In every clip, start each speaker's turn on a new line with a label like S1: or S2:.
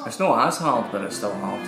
S1: It's not as hard, but it's still hard.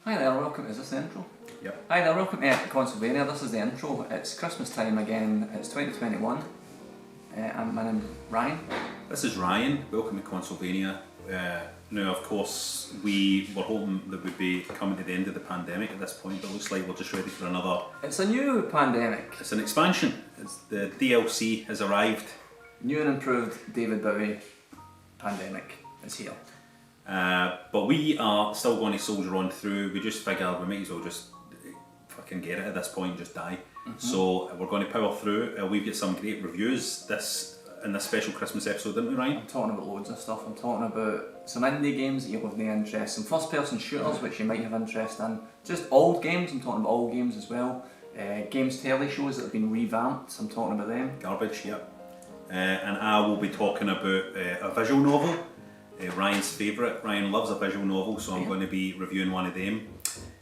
S1: Hi there, welcome. Is this the intro?
S2: Yep.
S1: Hi there, welcome to Consolevania. This is the intro. It's Christmas time again. It's 2021. My name's Ryan.
S2: This is Ryan. Welcome to Consolevania. Now, of course, we were hoping that we'd be coming to the end of the pandemic at this point, but it looks like we're just ready for another.
S1: It's a new pandemic.
S2: It's an expansion. The DLC has arrived.
S1: New and improved David Bowie pandemic is here.
S2: But we are still going to soldier on through. We just figured we might as well just fucking get it at this point, just die. So we're going to power through. We've got some great reviews in this special Christmas episode, didn't we, Ryan?
S1: I'm talking about loads of stuff. I'm talking about some indie games that you'll have no interest, some first person shooters which you might have interest in, just old games. I'm talking about old games as well. Games telly shows that have been revamped. I'm talking about them.
S2: Garbage, yep. And I will be talking about a visual novel. Ryan's favourite. Ryan loves a visual novel, so I'm going to be reviewing one of them.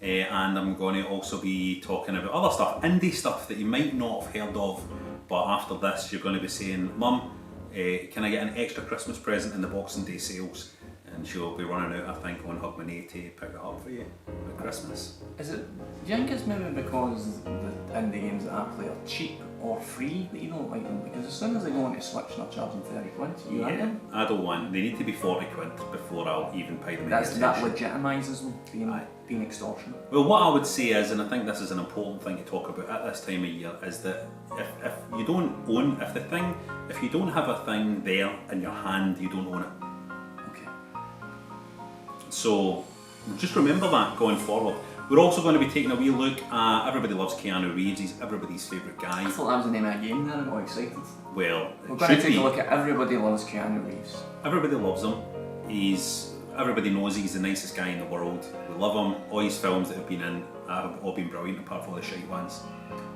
S2: And I'm going to also be talking about other stuff, indie stuff that you might not have heard of, but after this you're going to be saying, Mum, can I get an extra Christmas present in the Boxing Day sales? And she'll be running out, I think, on Hogmanay to pick it up for you at Christmas.
S1: Is it? Do you think it's maybe because the indie games that I play are cheap or free that you don't like them? Because as soon as they go onto Switch and they're charging 30 quid, you like them?
S2: I don't want. They need to be 40 quid before I'll even pay them any attention.
S1: That legitimises them being extortionate.
S2: Well, what I would say is, and I think this is an important thing to talk about at this time of year, is that if you don't own, if you don't have a thing there in your hand, you don't own it. So just remember that going forward. We're also going to be taking a wee look at Everybody Loves Keanu Reeves. He's everybody's favourite guy.
S1: I thought that was the name of a game then, I'm all excited.
S2: Well,
S1: we're going to take a look at Everybody Loves Keanu Reeves.
S2: Everybody loves him. Everybody knows he's the nicest guy in the world. We love him. All his films that have been in have all been brilliant apart from the shite ones.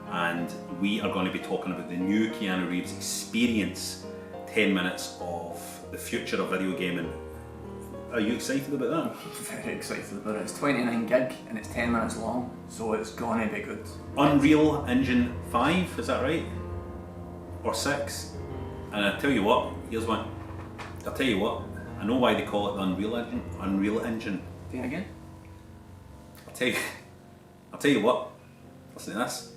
S2: And we are going to be talking about the new Keanu Reeves experience, 10 minutes of the future of video gaming. Are you excited about that?
S1: Very excited about it. It's 29 gig and it's 10 minutes long, so it's gonna be good.
S2: Unreal Engine 5, is that right? Or 6? And I tell you what, here's one. I'll tell you what, I know why they call it the Unreal Engine.
S1: Do it again?
S2: I'll tell you what, listen to this.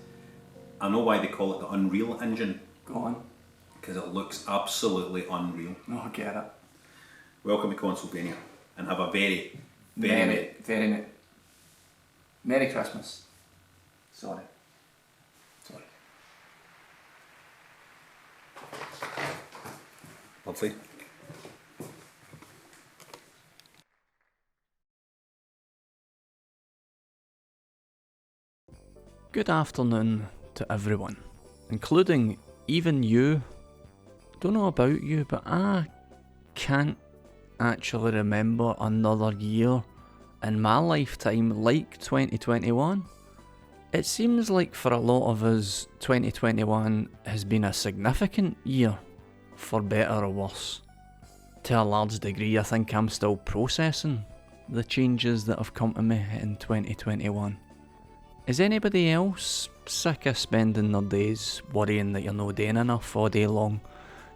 S2: I know why they call it the Unreal Engine.
S1: Go on.
S2: Because it looks absolutely unreal.
S1: Oh, I get it.
S2: Welcome to Consolevania, and have a very
S1: Merry Christmas. Sorry.
S2: Lovely.
S1: Good afternoon to everyone, including even you. Don't know about you, but I can't actually remember another year in my lifetime like 2021. It seems like for a lot of us, 2021 has been a significant year, for better or worse. To a large degree, I think I'm still processing the changes that have come to me in 2021. Is anybody else sick of spending their days worrying that you're not doing enough all day long,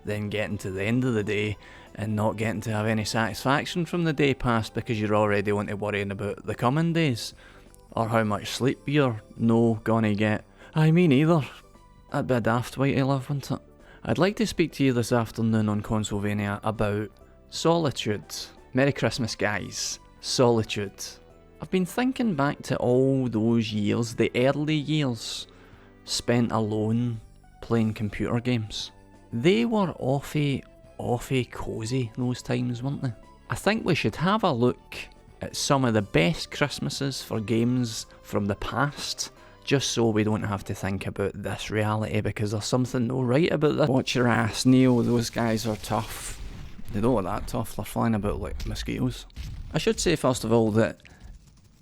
S1: then getting to the end of the day and not getting to have any satisfaction from the day past because you're already on to worrying about the coming days, or how much sleep you're no gonna get? I mean either. That'd be a daft way to live, wouldn't it? I'd like to speak to you this afternoon on Consolevania about solitude, Merry Christmas, guys. Solitude. I've been thinking back to all those years, the early years, spent alone playing computer games. They were awfully cosy, those times, weren't they? I think we should have a look at some of the best Christmases for games from the past, just so we don't have to think about this reality, because there's something no right about this. Watch your ass, Neil, those guys are tough. They don't look that tough, they're flying about like mosquitoes. I should say first of all that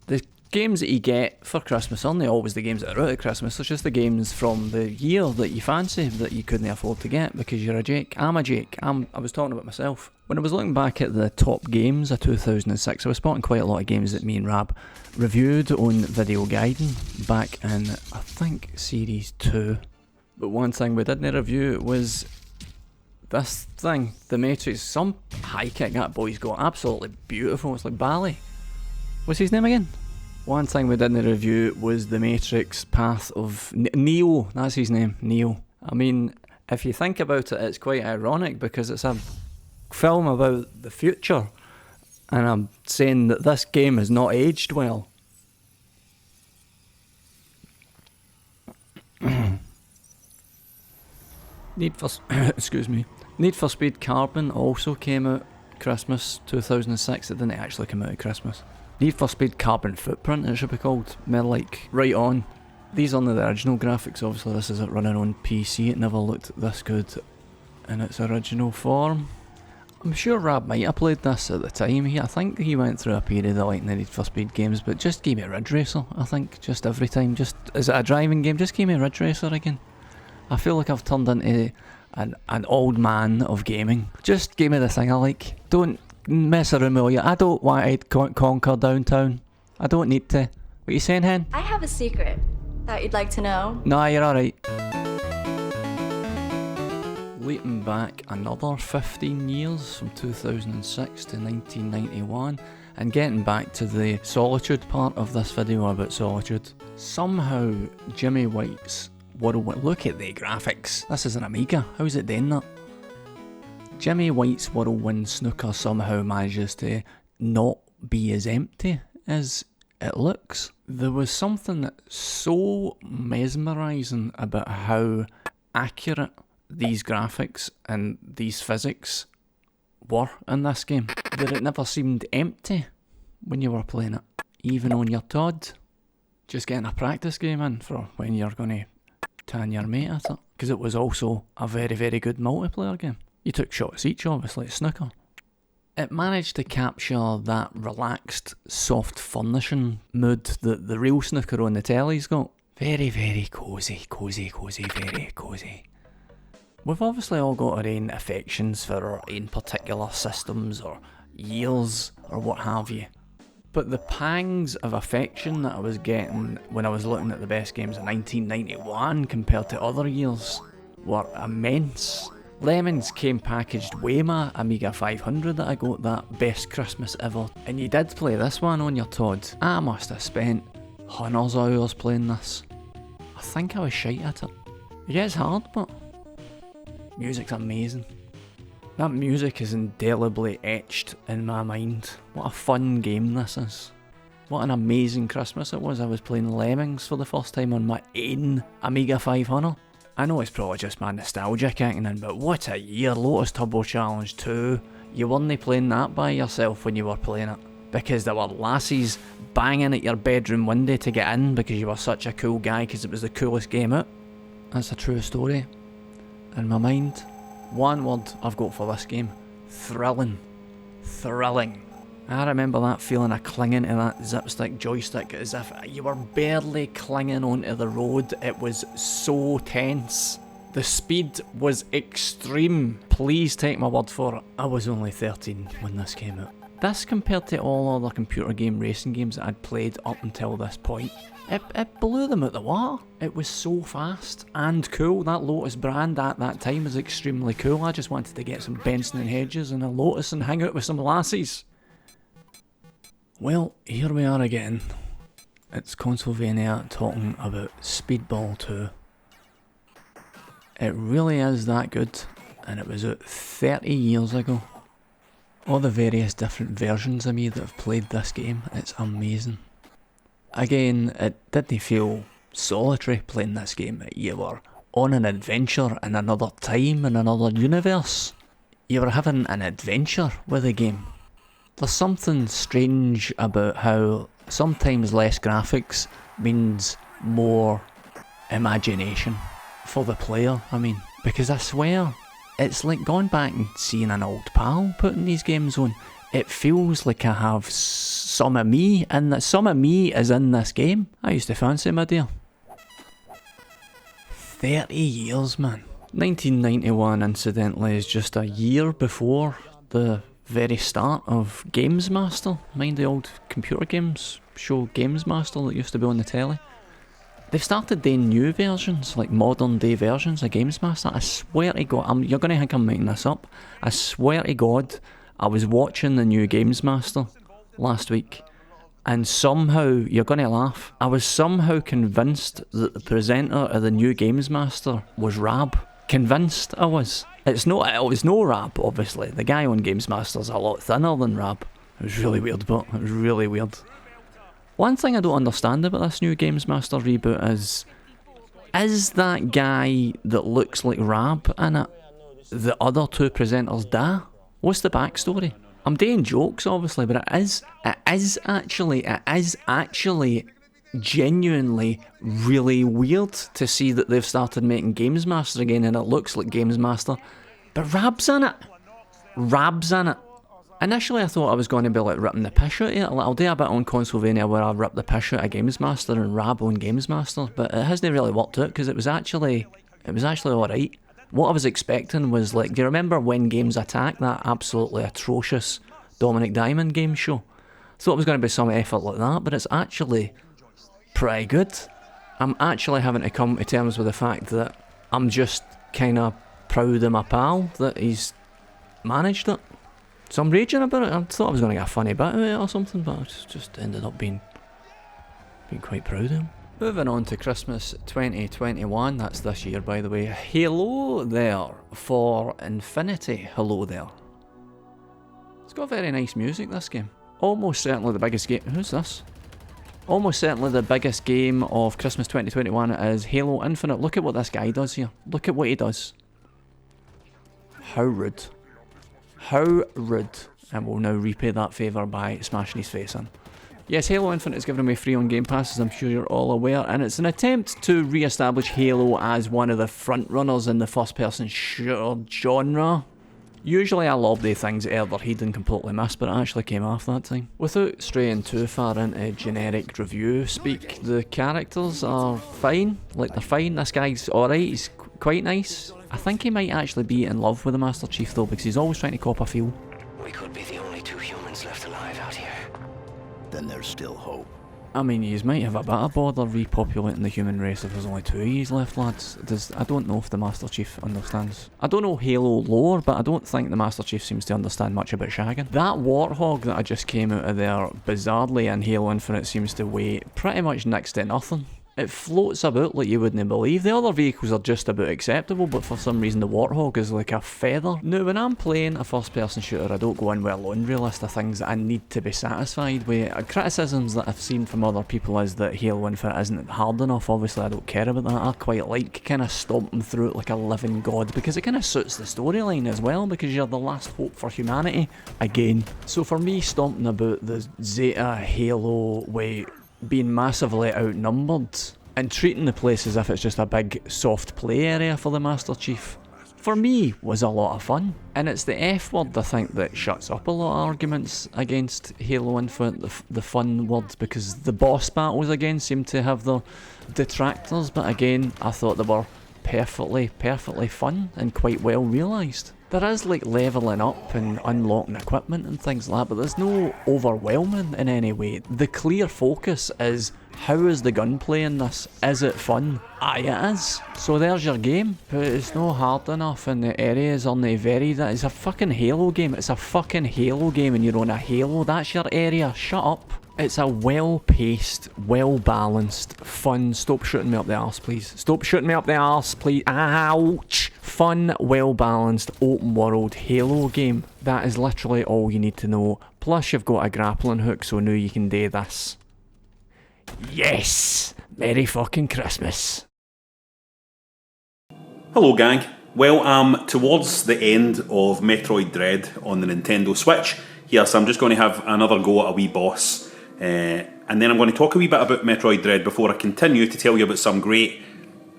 S1: the games that you get for Christmas aren't always the games that are out at Christmas, it's just the games from the year that you fancy that you couldn't afford to get because you're a Jake. I'm a Jake. I was talking about myself. When I was looking back at the top games of 2006, I was spotting quite a lot of games that me and Rab reviewed on Video Guiding back in, I think, Series 2. But one thing we didn't review was this thing, the Matrix. Some high kick that boy's got, absolutely beautiful. It's like ballet. What's his name again? One thing we didn't review was the Matrix Path of Neo. That's his name, Neo. I mean, if you think about it, it's quite ironic because it's a film about the future, and I'm saying that this game has not aged well. Need for Speed Carbon also came out Christmas 2006. It didn't actually come out at Christmas. Need for Speed Carbon Footprint, it should be called. They're like right on. These aren't the original graphics, obviously this is it running on PC. It never looked this good in its original form. I'm sure Rab might have played this at the time. I think he went through a period of like the Need for Speed games, but just give me Ridge Racer, I think, just every time. Just, is it a driving game? Just give me Ridge Racer again. I feel like I've turned into an old man of gaming. Just give me the thing I like. Don't mess around with all you. I don't want to conquer downtown. I don't need to. What you saying, Hen?
S3: I have a secret that you'd like to know.
S1: Nah, you're alright. Leaping back another 15 years from 2006 to 1991 and getting back to the Solitude part of this video about Solitude. Somehow Jimmy White's Whirlwind, look at the graphics, this is an Amiga, how's it doing that? Jimmy White's Whirlwind Snooker somehow manages to not be as empty as it looks. There was something so mesmerising about how accurate these graphics and these physics were in this game, that it never seemed empty when you were playing it, even on your Todd. Just getting a practice game in for when you're going to tan your mate at it, because it was also a very, very good multiplayer game. You took shots each, obviously, at snooker. It managed to capture that relaxed, soft furnishing mood that the real snooker on the telly's got. Very, very cosy, very cosy. We've obviously all got our own affections for our own particular systems or years or what have you. But the pangs of affection that I was getting when I was looking at the best games of 1991 compared to other years were immense. Lemons came packaged with my Amiga 500 that I got that best Christmas ever. And you did play this one on your Todd. I must have spent hundreds of hours playing this. I think I was shite at it. Yeah, it's hard, but music's amazing. That music is indelibly etched in my mind. What a fun game this is. What an amazing Christmas it was. I was playing Lemmings for the first time on my own Amiga 500. I know it's probably just my nostalgia kicking in, but what a year. Lotus Turbo Challenge 2. You weren't playing that by yourself when you were playing it, because there were lassies banging at your bedroom window to get in because you were such a cool guy because it was the coolest game out. That's a true story in my mind. One word I've got for this game: thrilling. Thrilling. I remember that feeling of clinging to that zipstick joystick as if you were barely clinging onto the road. It was so tense. The speed was extreme. Please take my word for it. I was only 13 when this came out. This, compared to all other computer game racing games that I'd played up until this point, it blew them out the water. It was so fast and cool. That Lotus brand at that time was extremely cool. I just wanted to get some Benson and Hedges and a Lotus and hang out with some lassies. Well, here we are again. It's Consolevania talking about Speedball 2. It really is that good, and it was out 30 years ago. All the various different versions of me that have played this game, it's amazing. Again, it didn't feel solitary playing this game. You were on an adventure in another time, in another universe. You were having an adventure with the game. There's something strange about how sometimes less graphics means more imagination for the player, because I swear, it's like going back and seeing an old pal putting these games on. It feels like I have some of me, and that some of me is in this game. I used to fancy my dear. 30 years, man. 1991, incidentally, is just a year before the very start of GamesMaster. Mind the old computer games show GamesMaster that used to be on the telly? They've started doing new versions, like modern day versions of GamesMaster. I swear to God, you're going to think I'm making this up. I swear to God, I was watching the new GamesMaster last week, and somehow, you're going to laugh, I was somehow convinced that the presenter of the new GamesMaster was Rab. Convinced I was. It was no Rab, obviously. The guy on GamesMaster's a lot thinner than Rab. It was really weird, but it was really weird. One thing I don't understand about this new GamesMaster reboot is that guy that looks like Rab in it, the other two presenters da? What's the backstory? I'm doing jokes, obviously, but it is actually genuinely really weird to see that they've started making GamesMaster again and it looks like GamesMaster, but Rab's in it. Initially I thought I was going to be like ripping the piss out of it. I'll do a bit on Consolevania where I rip the piss out of GamesMaster and Rab on GamesMaster, but it hasn't really worked out because it was actually alright. What I was expecting was like, do you remember When Games Attack, that absolutely atrocious Dominic Diamond game show? Thought it was going to be some effort like that, but it's actually pretty good. I'm actually having to come to terms with the fact that I'm just kind of proud of my pal that he's managed it. So I'm raging about it. I thought I was going to get a funny bit out of it or something, but I just ended up being quite proud of him. Moving on to Christmas 2021, that's this year by the way. Hello there for Infinity. Hello there. It's got very nice music, this game. Almost certainly the biggest game. Who's this? Almost certainly the biggest game of Christmas 2021 is Halo Infinite. Look at what this guy does here. Look at what he does. How rude. How rude. And we'll now repay that favour by smashing his face in. Yes, Halo Infinite is given away free on Game Pass, as I'm sure you're all aware, and it's an attempt to re-establish Halo as one of the frontrunners in the first-person shooter genre. Usually I lob the things either hid and completely missed, but it actually came off that time. Without straying too far into generic review speak, the characters are fine. Like, they're fine. This guy's alright, he's quite nice. I think he might actually be in love with the Master Chief though, because he's always trying to cop a feel.
S4: We could be the only two humans left alive out here. Then there's still hope.
S1: I mean, yous might have a bit of bother repopulating the human race if there's only two of yous left, lads. I don't know if the Master Chief understands. I don't know Halo lore, but I don't think the Master Chief seems to understand much about shagging. That warthog that I just came out of there, bizarrely in Halo Infinite, seems to weigh pretty much next to nothing. It floats about like you wouldn't believe. The other vehicles are just about acceptable, but for some reason the Warthog is like a feather. Now, when I'm playing a first-person shooter, I don't go in with a laundry list of things that I need to be satisfied with. Criticisms that I've seen from other people is that Halo Infinite isn't hard enough. Obviously, I don't care about that. I quite like kind of stomping through it like a living god, because it kind of suits the storyline as well, because you're the last hope for humanity, again. So for me, stomping about the Zeta Halo way, being massively outnumbered and treating the place as if it's just a big soft play area for the Master Chief, for me, was a lot of fun. And it's the F word, I think, that shuts up a lot of arguments against Halo Infinite, the fun word, because the boss battles again seem to have their detractors, but again, I thought they were perfectly fun and quite well realised. There is like levelling up and unlocking equipment and things like that, but there's no overwhelming in any way. The clear focus is, how is the gunplay in this? Is it fun? Aye, it is. So there's your game, but it's not hard enough and the areas are not varied. It's a fucking Halo game. It's a fucking Halo game and you're on a Halo. That's your area. Shut up. It's a well-paced, well-balanced, fun... Stop shooting me up the arse, please. Stop shooting me up the arse, please. Ouch! Fun, well-balanced, open-world Halo game. That is literally all you need to know. Plus, you've got a grappling hook, so now you can do this. Yes! Merry fucking Christmas.
S2: Hello gang. Well, I'm towards the end of Metroid Dread on the Nintendo Switch here, so I'm just going to have another go at a wee boss. And then I'm going to talk a wee bit about Metroid Dread before I continue to tell you about some great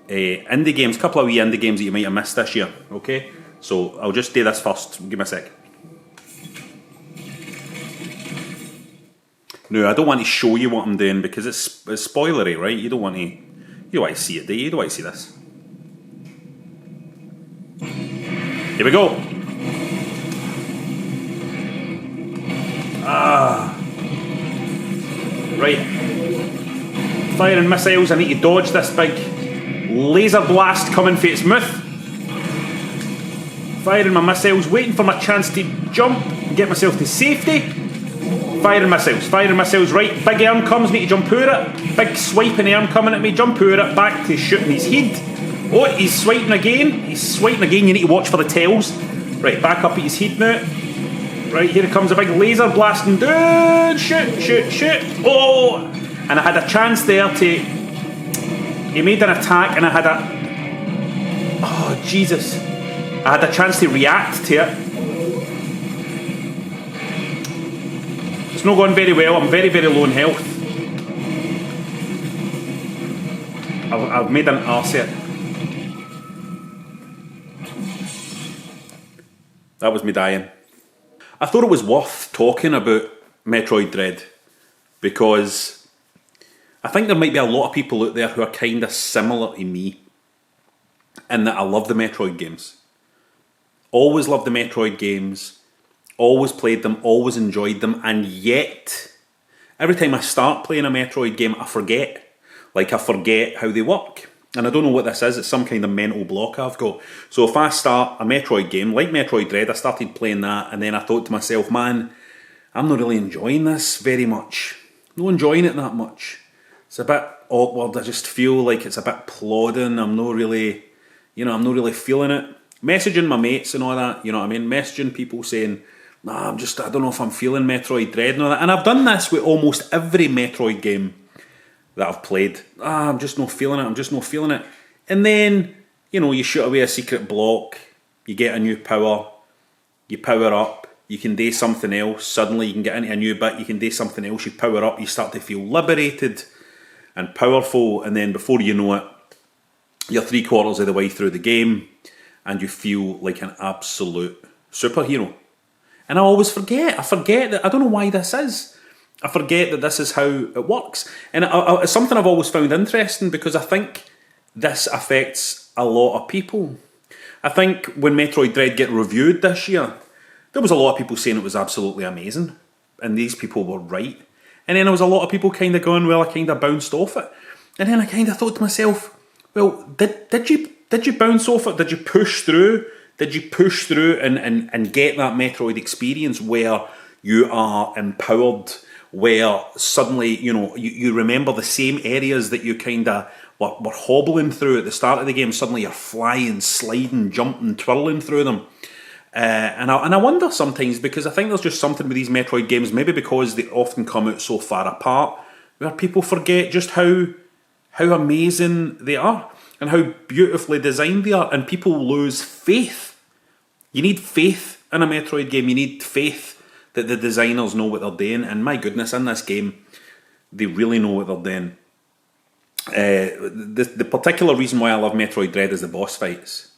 S2: indie games, a couple of wee indie games that you might have missed this year, okay? So I'll just do this first, give me a sec. No, I don't want to show you what I'm doing because it's spoilery, right? You don't want to see it, do you? You don't want to see this. Here we go. Right. Firing missiles, I need to dodge this big laser blast coming for its mouth. Firing my missiles, waiting for my chance to jump and get myself to safety. Firing missiles, right. Big arm comes, need to jump over it. Big swiping arm coming at me, jump over it, back to shooting his head. Oh, he's swiping again, you need to watch for the tails. Right, back up at his head now. Right, here comes a big laser blasting down. Shoot. Oh! And I had a chance there to... He made an attack and I had a... Oh, Jesus. I had a chance to react to it. It's not going very well. I'm very, very low in health. I've made an arse of it. That was me dying. I thought it was worth talking about Metroid Dread because I think there might be a lot of people out there who are kind of similar to me in that I love the Metroid games. Always loved the Metroid games, always played them, always enjoyed them, and yet every time I start playing a Metroid game I forget. Like I forget how they work. And I don't know what this is, it's some kind of mental block I've got. So if I start a Metroid game, like Metroid Dread, I started playing that and then I thought to myself, man, I'm not really enjoying this very much. I'm not enjoying it that much. It's a bit awkward, I just feel like it's a bit plodding, I'm not really feeling it. Messaging my mates and all that, you know what I mean? Messaging people saying, nah, I don't know if I'm feeling Metroid Dread and all that. And I've done this with almost every Metroid game that I've played. I'm just not feeling it. And then, you shoot away a secret block, you get a new power, you power up, you can do something else, suddenly you can get into a new bit, you can do something else, you power up, you start to feel liberated and powerful, and then before you know it, you're 3/4 of the way through the game, and you feel like an absolute superhero. And I always forget, that, I don't know why this is. I forget that this is how it works. And it's something I've always found interesting because I think this affects a lot of people. I think when Metroid Dread get reviewed this year, there was a lot of people saying it was absolutely amazing. And these people were right. And then there was a lot of people kind of going, well, I kind of bounced off it. And then I kind of thought to myself, well, did you bounce off it? Did you push through? Did you push through and get that Metroid experience where you are empowered, where suddenly, you remember the same areas that you kind of were hobbling through at the start of the game, suddenly you're flying, sliding, jumping, twirling through them. And I wonder sometimes, because I think there's just something with these Metroid games, maybe because they often come out so far apart, where people forget just how amazing they are and how beautifully designed they are, and people lose faith. You need faith in a Metroid game, you need faith that the designers know what they're doing, and my goodness, in this game, they really know what they're doing. The particular reason why I love Metroid Dread is the boss fights.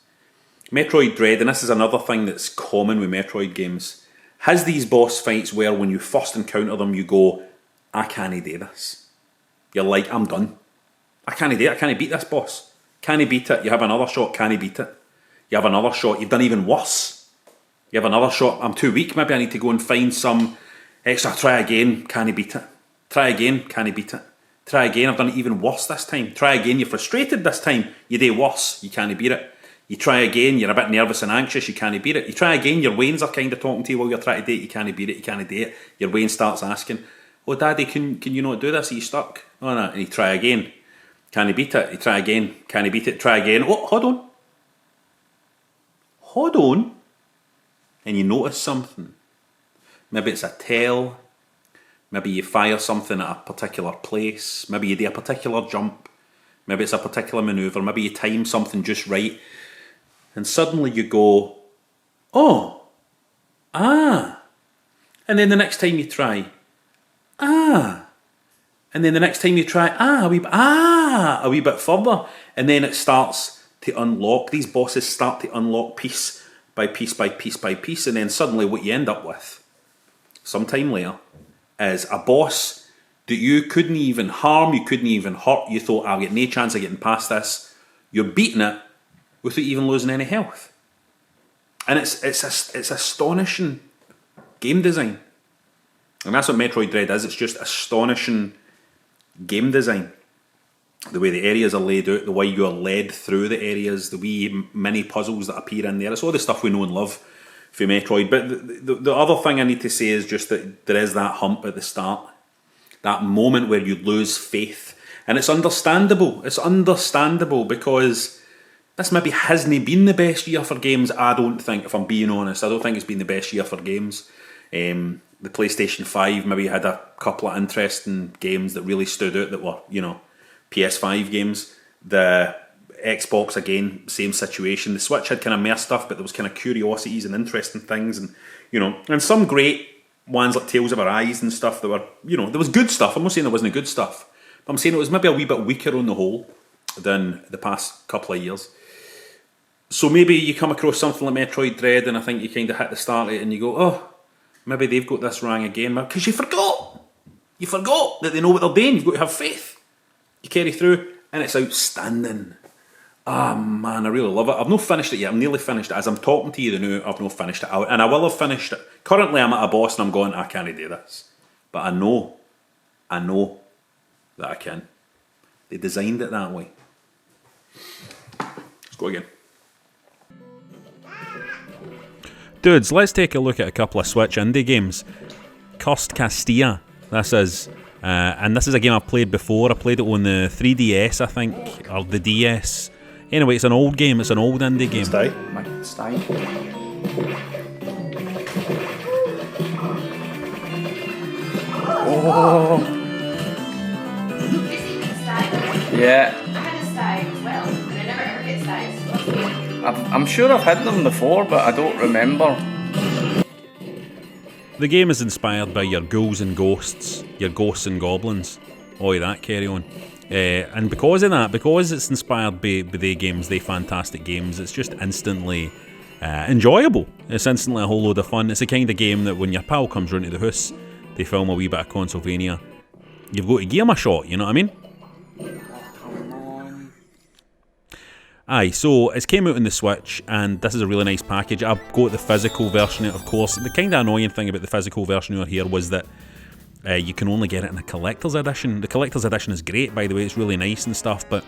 S2: Metroid Dread, and this is another thing that's common with Metroid games, has these boss fights where when you first encounter them, you go, I can't do this. You're like, I'm done. I can't do it, I can't beat this boss. Can't beat it, you have another shot, can't beat it. You have another shot, you've done even worse. You have another shot, I'm too weak, maybe I need to go and find some extra, try again, can't beat it. Try again, can't beat it. Try again, I've done it even worse this time. Try again, you're frustrated this time, you do worse, you can't beat it. You try again, you're a bit nervous and anxious, you can't beat it. You try again, your Waynes are kind of talking to you while you're trying to do it, you can't beat it, you can't do it. Your Wayne starts asking, Oh, Daddy, can you not do this? Are you stuck? Oh, no. And he try again. Can he beat it? He try again. Can he beat it? Try again. Oh, hold on. Hold on. And you notice something. Maybe it's a tell. Maybe you fire something at a particular place. Maybe you do a particular jump. Maybe it's a particular manoeuvre. Maybe you time something just right. And suddenly you go, oh, ah. And then the next time you try, ah. And then the next time you try, a wee bit further. And then it starts to unlock. These bosses start to unlock piece by piece by piece by piece. And then suddenly what you end up with, sometime later, is a boss that you couldn't even harm, you couldn't even hurt. You thought, I'll get no chance of getting past this. You're beating it without even losing any health. And it's astonishing game design. And that's what Metroid Dread is. It's just astonishing game design. The way the areas are laid out, the way you're led through the areas, the wee mini puzzles that appear in there. It's all the stuff we know and love for Metroid. But the other thing I need to say is just that there is that hump at the start. That moment where you lose faith. And it's understandable. It's understandable because this maybe hasn't been the best year for games, I don't think, if I'm being honest. I don't think it's been the best year for games. The PlayStation 5 maybe had a couple of interesting games that really stood out that were, PS5 games. The Xbox, again, same situation. The Switch had kind of mere stuff, but there was kind of curiosities and interesting things, and and some great ones like Tales of Arise and stuff that were, there was good stuff. I'm not saying there wasn't good stuff, but I'm saying it was maybe a wee bit weaker on the whole than the past couple of years. So maybe you come across something like Metroid Dread, and I think you kind of hit the start of it, and you go, oh, maybe they've got this wrong again, because you forgot. You forgot that they know what they're doing. You've got to have faith. You carry through, and it's outstanding. Ah, man, I really love it. I've not finished it yet. I'm nearly finished it. As I'm talking to you now, I've not finished it. And I will have finished it. Currently, I'm at a boss, and I'm going, I can't do this. But I know that I can. They designed it that way. Let's go again.
S5: Dudes, let's take a look at a couple of Switch indie games. Cursed Castilla, this is. And this is a game I've played before. I played it on the 3DS, I think, or the DS. Anyway, it's an old game. It's an old indie game.
S1: Stay. Oh. Yeah.
S6: I had a stag as well, and I never ever get stags.
S1: I'm sure I've had them before, but I don't remember.
S5: The game is inspired by your ghouls and ghosts, your ghosts and goblins. Oi, that carry on. And because of that, because it's inspired by the games, they fantastic games, it's just instantly enjoyable. It's instantly a whole load of fun. It's the kind of game that when your pal comes round to the house, they film a wee bit of Consolevania, you've got to give him a shot, you know what I mean? Aye, so it's came out on the Switch, and this is a really nice package. I've got the physical version, of course. The kind of annoying thing about the physical version over here was that you can only get it in a collector's edition. The collector's edition is great, by the way, it's really nice and stuff, but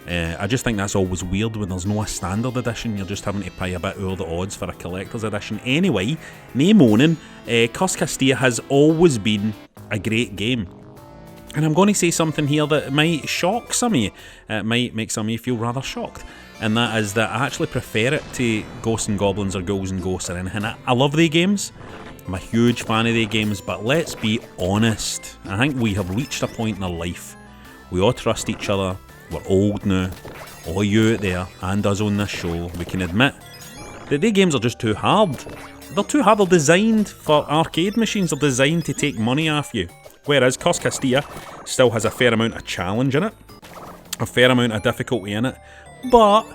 S5: I just think that's always weird when there's no a standard edition. You're just having to pay a bit over the odds for a collector's edition. Anyway, nae moaning, Cursed Castilla has always been a great game. And I'm going to say something here that might shock some of you. It might make some of you feel rather shocked. And that is that I actually prefer it to Ghosts and Goblins or Ghouls and Ghosts or anything. I love the games. I'm a huge fan of the games. But let's be honest. I think we have reached a point in our life. We all trust each other. We're old now. All you out there and us on this show, we can admit that the games are just too hard. They're too hard. They're designed for arcade machines. They're designed to take money off you. Whereas Cursed Castilla still has a fair amount of challenge in it, a fair amount of difficulty in it, but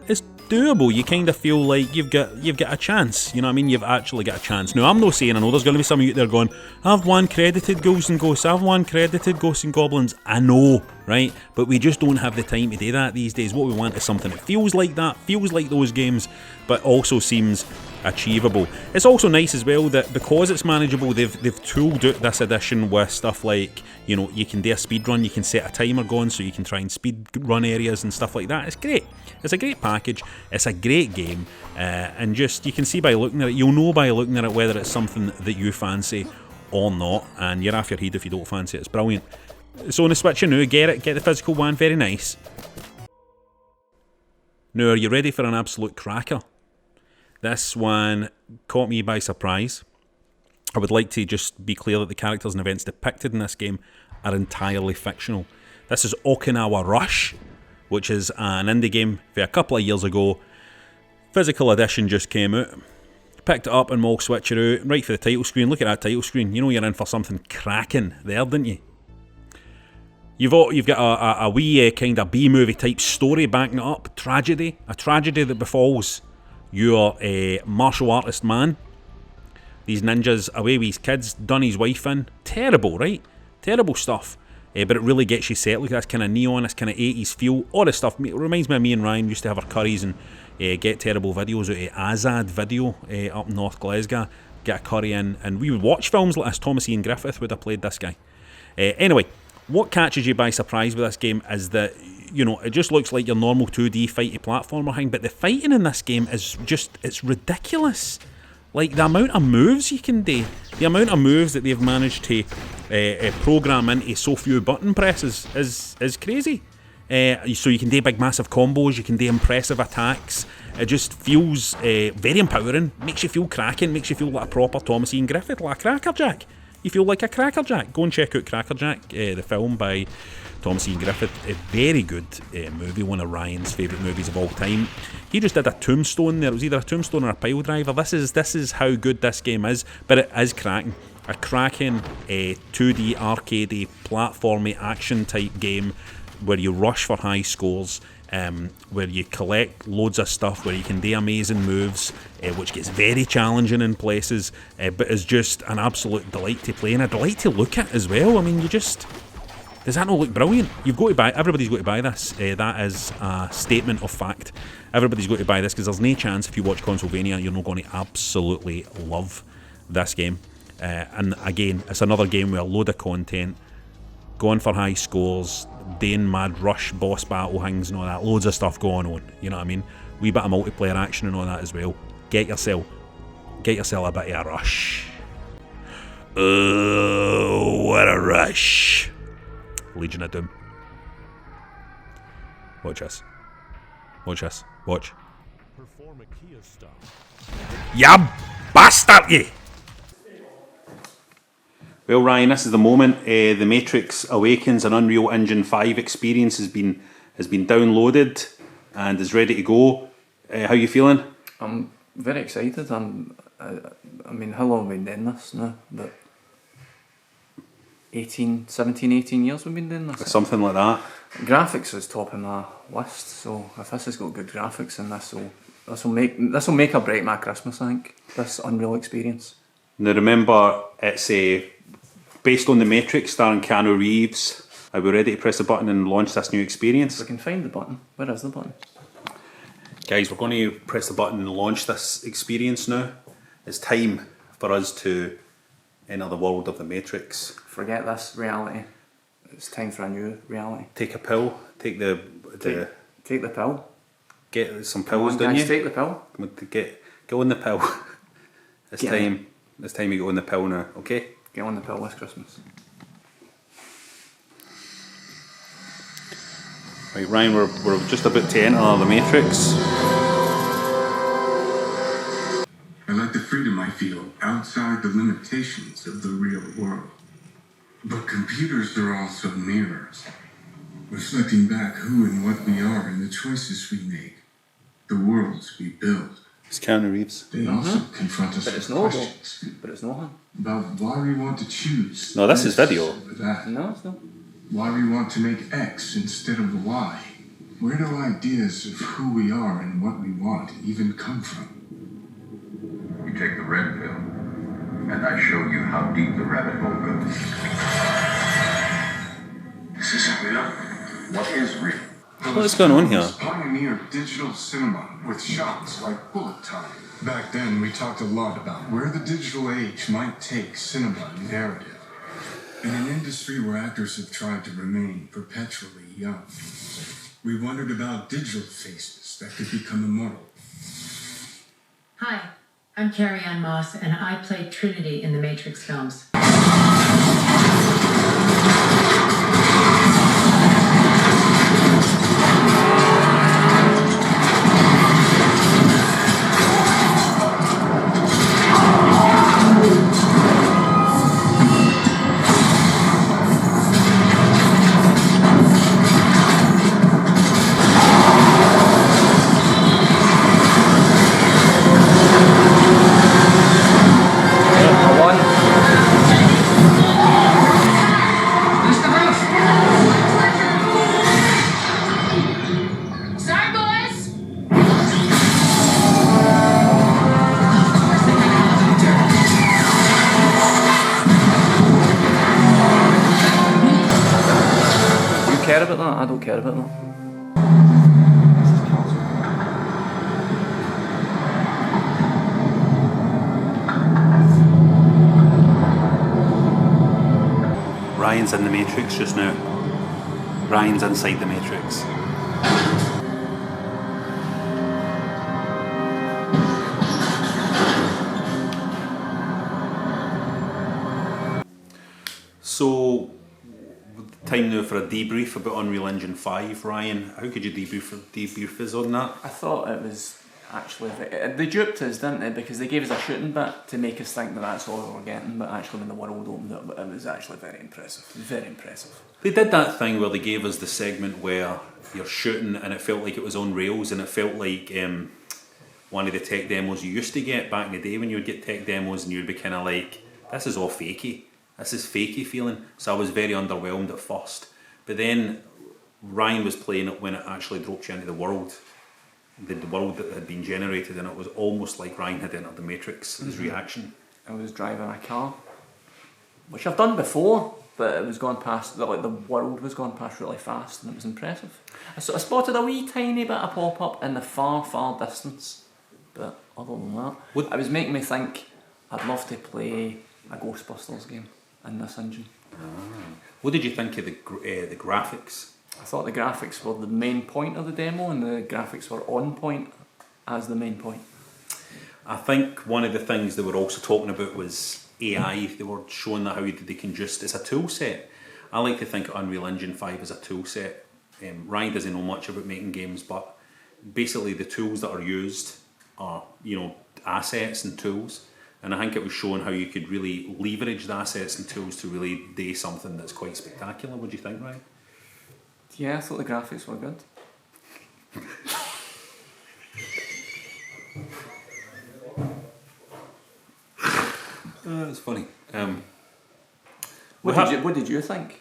S5: it's doable. You kind of feel like you've got a chance. You know what I mean? You've actually got a chance. Now, I'm not saying, I know there's going to be some of you out there going, I've one credited Ghosts and Ghosts, I've one credited Ghosts and Goblins. I know, right? But we just don't have the time to do that these days. What we want is something that feels like that, feels like those games, but also seems achievable. It's also nice as well that because it's manageable, they've tooled out this edition with stuff like, you can do a speed run, you can set a timer going so you can try and speed run areas and stuff like that. It's great. It's a great package. It's a great game, and just you can see by looking at it, you'll know by looking at it whether it's something that you fancy or not, and you're off your head if you don't fancy it. It's brilliant. So on the Switch now, get it, get the physical one, very nice. Now, are you ready for an absolute cracker? This one caught me by surprise. I would like to just be clear that the characters and events depicted in this game are entirely fictional. This is Okinawa Rush, which is an indie game for a couple of years ago. Physical edition just came out. Picked it up and we'll switch it out. Right for the title screen. Look at that title screen. You know you're in for something cracking there, didn't you? You've got a wee kind of B-movie type story backing it up. Tragedy. A tragedy that befalls your martial artist man. These ninjas away with his kids, done his wife in. Terrible, right? Terrible stuff. But it really gets you set. Look at this kind of neon, this kind of 80s feel. All this stuff. It reminds me of me and Ryan used to have our curries and get terrible videos out of Azad Video up in North Glasgow. Get a curry in. And we would watch films like this. Thomas Ian Griffith would have played this guy. Anyway, what catches you by surprise with this game is that, you know, it just looks like your normal 2D fighty platformer thing. But the fighting in this game is just, it's ridiculous. Like, the amount of moves you can do, the amount of moves that they've managed to program into so few button presses is crazy. So you can do big massive combos, you can do impressive attacks. It just feels very empowering, makes you feel cracking, makes you feel like a proper Thomas Ian Griffith, like a crackerjack. You feel like a crackerjack. Go and check out Crackerjack, the film by Thomas Ian Griffith. A very good movie, one of Ryan's favourite movies of all time. He just did a tombstone there. It was either a tombstone or a pile driver. This is how good this game is, but it is cracking. A cracking 2D arcadey platformy action type game where you rush for high scores, where you collect loads of stuff, where you can do amazing moves, which gets very challenging in places, but is just an absolute delight to play and a delight to look at as well. I mean, you just... Does that not look brilliant? You've got to buy. Everybody's got to buy this. That is a statement of fact. Everybody's got to buy this because there's no chance if you watch Consolevania you're not going to absolutely love this game. And again, it's another game with a load of content, going for high scores, doing mad rush boss battle things and all that. Loads of stuff going on. You know what I mean? Wee bit of multiplayer action and all that as well. Get yourself a bit of a rush. Oh, what a rush! Legion of Doom. Watch this. Watch this. Watch. Ya bastard, ye! Well, Ryan, this is the moment. The Matrix Awakens, an Unreal Engine 5 experience has been downloaded and is ready to go. How you feeling?
S1: I'm very excited. I mean, how long have we been doing this now? But 17, 18 years we've been doing this.
S5: Something like that.
S1: Graphics is top of my list, so if this has got good graphics, then this will make or break my Christmas, I think. This Unreal experience.
S5: Now remember, it's based on The Matrix, starring Keanu Reeves. Are we ready to press the button and launch this new experience?
S1: We can find the button. Where is the button?
S5: Guys, we're going to press the button and launch this experience now. It's time for us to enter the world of The Matrix.
S1: Forget this reality. It's time for a new reality.
S5: Take a pill. Take the
S1: pill.
S5: Get some pills, don't you?
S1: Take the pill.
S5: Go on the pill. It's
S1: Get
S5: time. It's time you go on the pill now. Okay.
S1: Get on the pill this Christmas.
S5: Right, Ryan, we're just about to enter the Matrix.
S7: I like the freedom I feel outside the limitations of the real world. But computers are also mirrors, reflecting back who and what we are and the choices we make, the worlds we build.
S5: It's Keanu Reeves.
S7: They also confront us with questions
S1: But it's not him.
S7: about why we want to choose.
S5: No, this is video.
S7: over that.
S1: No, it's not.
S7: Why we want to make X instead of Y. Where do ideas of who we are and what we want even come from?
S8: You take the red pill, and I show you how deep the rabbit hole goes.
S7: This isn't real.
S8: What is real?
S5: What's going on here?
S7: Pioneered digital cinema with shots like bullet time. Back then, we talked a lot about where the digital age might take cinema narrative. In an industry where actors have tried to remain perpetually young, we wondered about digital faces that could become immortal.
S9: Hi, I'm Carrie Ann Moss, and I played Trinity in the Matrix films.
S1: Care about that? I don't care about that.
S2: Ryan's in the Matrix just now. Ryan's inside the Matrix. So, time now for a debrief about Unreal Engine 5. Ryan, how could you debrief us on that?
S1: I thought it was actually... They duped us, didn't they? Because they gave us a shooting bit to make us think that that's all we were getting, but actually when the world opened up, it was actually very impressive. Very impressive.
S2: They did that thing where they gave us the segment where you're shooting and it felt like it was on rails, and it felt like one of the tech demos you used to get back in the day when you would get tech demos and you would be kind of like, this is all fakey. This is fakey feeling. So I was very underwhelmed at first. But then Ryan was playing it when it actually dropped you into the world that had been generated, and it was almost like Ryan had entered the Matrix, his reaction.
S1: I was driving a car, which I've done before, but it was going past, like the world was going past really fast, and it was impressive. I spotted a wee tiny bit of pop-up in the far, far distance, but other than that, it was making me think I'd love to play a Ghostbusters game in this engine.
S2: What did you think of the graphics?
S1: I thought the graphics were the main point of the demo, and the graphics were on point as the main point.
S2: I think one of the things they were also talking about was AI. They were showing that how they can just, it's a tool set. I like to think of Unreal Engine 5 as a tool set. Ryan doesn't know much about making games, but basically the tools that are used are, assets and tools. And I think it was showing how you could really leverage the assets and tools to really do something that's quite spectacular. What do you think, Ryan?
S1: Yeah, I thought the graphics were good.
S2: It's funny.
S1: What did you think?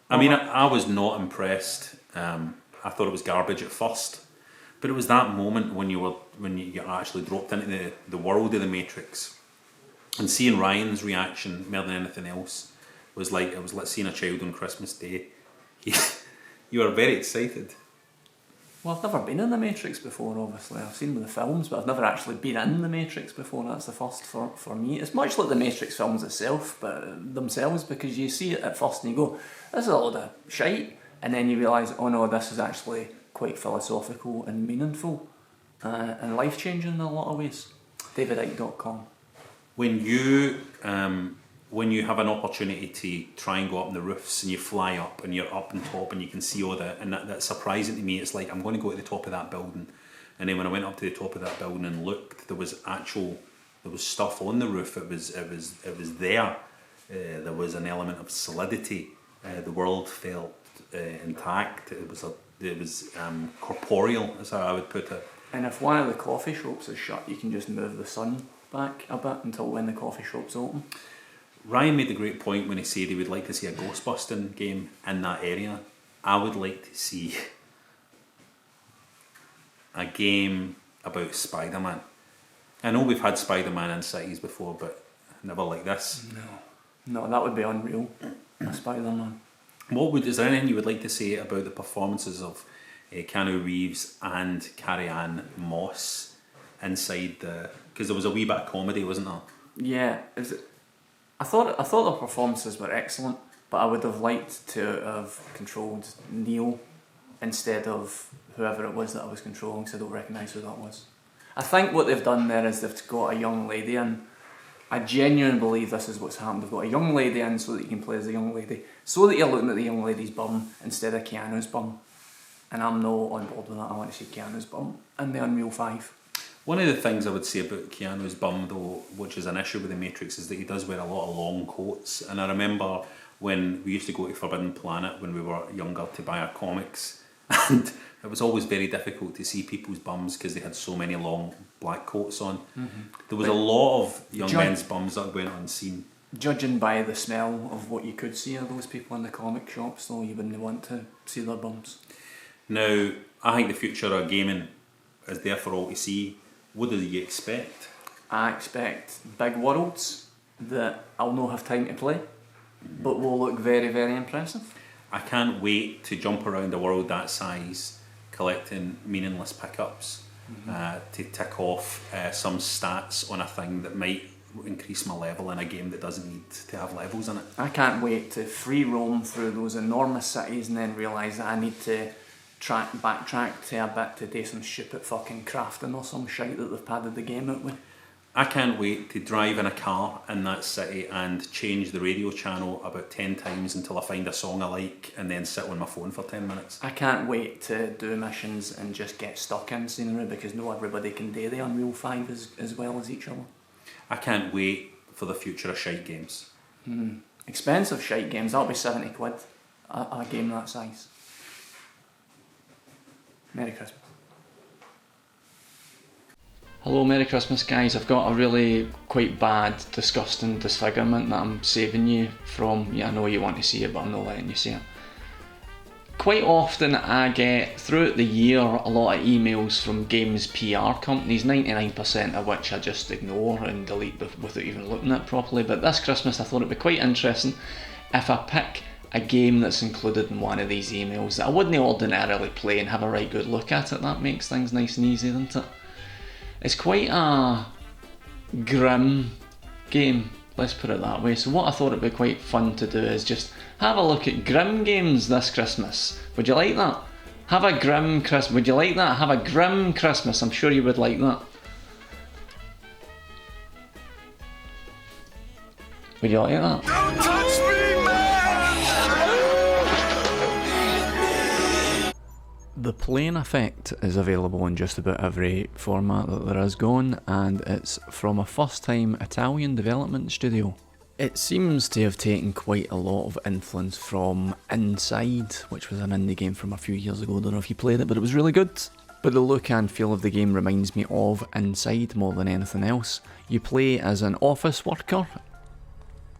S2: I mean, I was not impressed. I thought it was garbage at first, but it was that moment when you actually dropped into the world of the Matrix, and seeing Ryan's reaction more than anything else was like, it was like seeing a child on Christmas Day. You were very excited.
S1: Well, I've never been in the Matrix before, obviously. I've seen the films, but I've never actually been in the Matrix before. That's the first for me. It's much like the Matrix films itself, but themselves, because you see it at first and you go, this is a lot of shite, and then you realise, oh no, this is actually quite philosophical and meaningful and life-changing in a lot of ways. DavidIke.com.
S2: When you have an opportunity to try and go up on the roofs and you fly up and you're up on top and you can see all that, and that's surprising to me. It's like, I'm going to go to the top of that building, and then when I went up to the top of that building and looked, there was stuff on the roof. It was there. There was an element of solidity. The world felt intact. It was corporeal, is how I would put it.
S1: And if one of the coffee shops is shut, you can just move the sun back a bit until when the coffee shop's open.
S2: Ryan made a great point when he said he would like to see a Ghostbusting game in that area. I would like to see a game about Spider-Man. I know we've had Spider-Man in cities before, but never like this.
S1: No, that would be unreal. A Spider-Man.
S2: Is there anything you would like to say about the performances of Keanu Reeves and Carrie-Anne Moss inside because there was a wee bit of comedy, wasn't there?
S1: Yeah, I thought the performances were excellent, but I would have liked to have controlled Neo instead of whoever it was that I was controlling, because I don't recognise who that was. I think what they've done there is they've got a young lady in, I genuinely believe this is what's happened. We've got a young lady in so that you can play as the young lady, so that you're looking at the young lady's bum instead of Keanu's bum. And I'm not on board with that. I want to see Keanu's bum in the Unreal 5.
S2: One of the things I would say about Keanu's bum, though, which is an issue with the Matrix, is that he does wear a lot of long coats. And I remember when we used to go to Forbidden Planet when we were younger to buy our comics, and it was always very difficult to see people's bums because they had so many long black coats on. There was a lot of young men's bums that went unseen.
S1: Judging by the smell of what you could see of those people in the comic shops, though, you wouldn't want to see their bums.
S2: Now, I think the future of gaming is there for all to see. What do you expect?
S1: I expect big worlds that I'll not have time to play, but will look very, very impressive.
S2: I can't wait to jump around a world that size, collecting meaningless pickups to tick off some stats on a thing that might increase my level in a game that doesn't need to have levels in it.
S1: I can't wait to free roam through those enormous cities and then realise that I need to backtrack to a bit to do some stupid fucking crafting or some shite that they've padded the game out with.
S2: I can't wait to drive in a car in that city and change the radio channel about 10 times until I find a song I like and then sit on my phone for 10 minutes.
S1: I can't wait to do missions and just get stuck in scenery because not everybody can do the Unreal 5 as well as each other.
S2: I can't wait for the future of shite games.
S1: Expensive shite games, that'll be 70 quid a game that size. Merry Christmas. Hello, Merry Christmas guys. I've got a really quite bad, disgusting disfigurement that I'm saving you from. Yeah, I know you want to see it, but I'm not letting you see it. Quite often I get, throughout the year, a lot of emails from games PR companies, 99% of which I just ignore and delete without even looking at it properly. But this Christmas I thought it'd be quite interesting if I pick a game that's included in one of these emails that I wouldn't ordinarily play and have a right good look at it. That makes things nice and easy, doesn't it? It's quite a grim game, let's put it that way. So what I thought it'd be quite fun to do is just have a look at grim games this Christmas. Would you like that? Have a grim Christmas. Would you like that? Have a grim Christmas. I'm sure you would like that. Would you like that?
S9: Don't touch me, man!
S1: The Plane Effect is available in just about every format that there is going, and it's from a first-time Italian development studio. It seems to have taken quite a lot of influence from Inside, which was an indie game from a few years ago. I don't know if you played it, but it was really good. But the look and feel of the game reminds me of Inside more than anything else. You play as an office worker.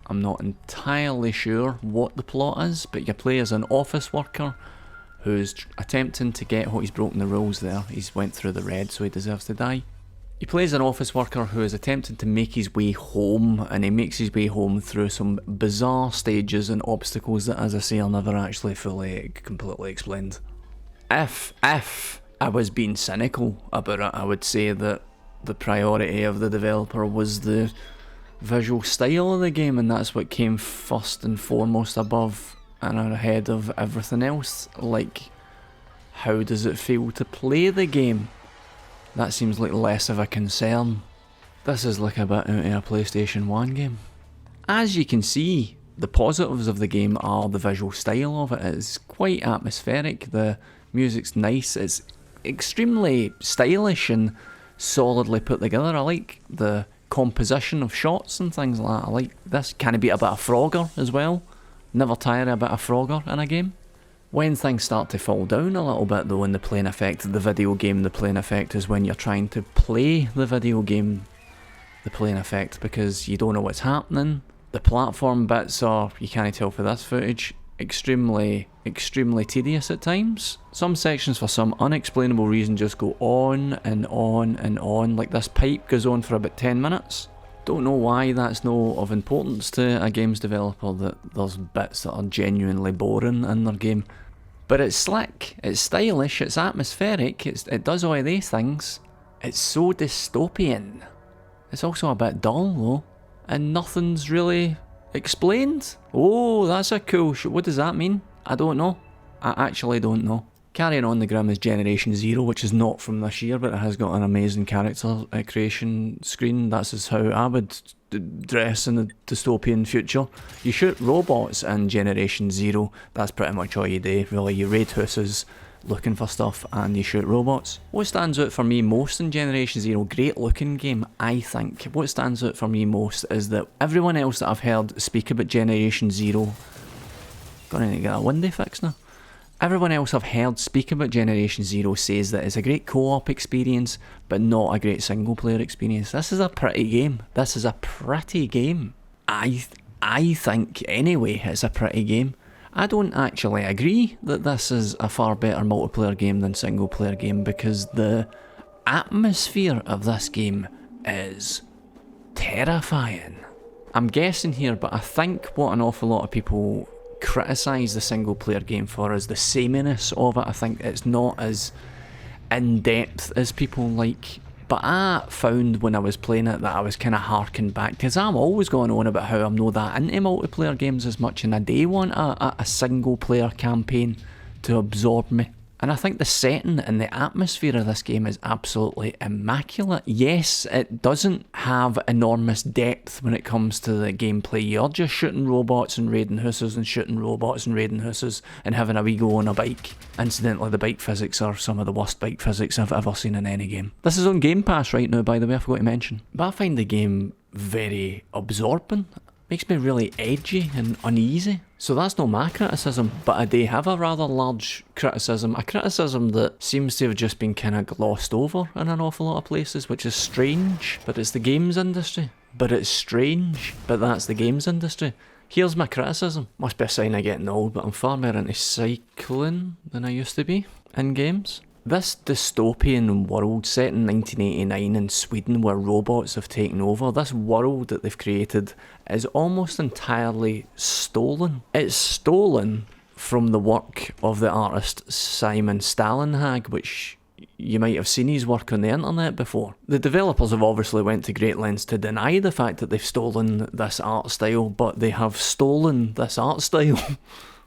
S1: I'm not entirely sure what the plot is, but you play as an office worker who's attempting to get, he's broken the rules there, he's went through the red so he deserves to die. He plays an office worker who is attempting to make his way home, and he makes his way home through some bizarre stages and obstacles that, as I say, are never actually fully, completely explained. If I was being cynical about it, I would say that the priority of the developer was the visual style of the game, and that's what came first and foremost above and ahead of everything else. Like, how does it feel to play the game? That seems like less of a concern. This is like a bit out of a PlayStation 1 game. As you can see, the positives of the game are the visual style of it. It's quite atmospheric, the music's nice, it's extremely stylish and solidly put together. I like the composition of shots and things like that. I like this. Can it be a bit of Frogger as well? Never tire of a bit of Frogger in a game. When things start to fall down a little bit though in the Plane Effect, the video game, the Plane Effect is when you're trying to play the video game, the Plane Effect, because you don't know what's happening. The platform bits are, you can't tell for this footage, extremely tedious at times. Some sections for some unexplainable reason just go on and on and on, like this pipe goes on for about 10 minutes. Don't know why that's no of importance to a games developer, that there's bits that are genuinely boring in their game. But it's slick, it's stylish, it's atmospheric, it does all of these things. It's so dystopian. It's also a bit dull though, and nothing's really explained. Oh, that's a cool what does that mean? I don't know. I actually don't know. Carrying on the grim is Generation Zero, which is not from this year, but it has got an amazing character creation screen. That's just how I would dress in the dystopian future. You shoot robots in Generation Zero. That's pretty much all you do, really. You raid houses looking for stuff and you shoot robots. What stands out for me most in Generation Zero, great looking game, I think. What stands out for me most is that everyone else that I've heard speak about Generation Zero, gonna need to get a windy fix now. Everyone else I've heard speak about Generation Zero says that it's a great co-op experience, but not a great single player experience. This is a pretty game. This is a pretty game. I think anyway it's a pretty game. I don't actually agree that this is a far better multiplayer game than single player game, because the atmosphere of this game is terrifying. I'm guessing here, but I think what an awful lot of people criticise the single player game for is the sameness of it. I think it's not as in depth as people like, but I found when I was playing it that I was kind of harking back, because I'm always going on about how I'm not that into multiplayer games as much, and I do want a single player campaign to absorb me. And I think the setting and the atmosphere of this game is absolutely immaculate. Yes, it doesn't have enormous depth when it comes to the gameplay. You're just shooting robots and raiding houses and shooting robots and raiding houses and having a wee go on a bike. Incidentally, the bike physics are some of the worst bike physics I've ever seen in any game. This is on Game Pass right now, by the way, I forgot to mention. But I find the game very absorbing. Makes me really edgy and uneasy. So that's not my criticism, but I do have a rather large criticism. A criticism that seems to have just been kind of glossed over in an awful lot of places, which is strange, but it's the games industry. But it's strange, but that's the games industry. Here's my criticism. Must be a sign of getting old, but I'm far more into cycling than I used to be in games. This dystopian world set in 1989 in Sweden where robots have taken over, this world that they've created is almost entirely stolen. It's stolen from the work of the artist Simon Stalenhag, which you might have seen his work on the internet before. The developers have obviously went to great lengths to deny the fact that they've stolen this art style, but they have stolen this art style.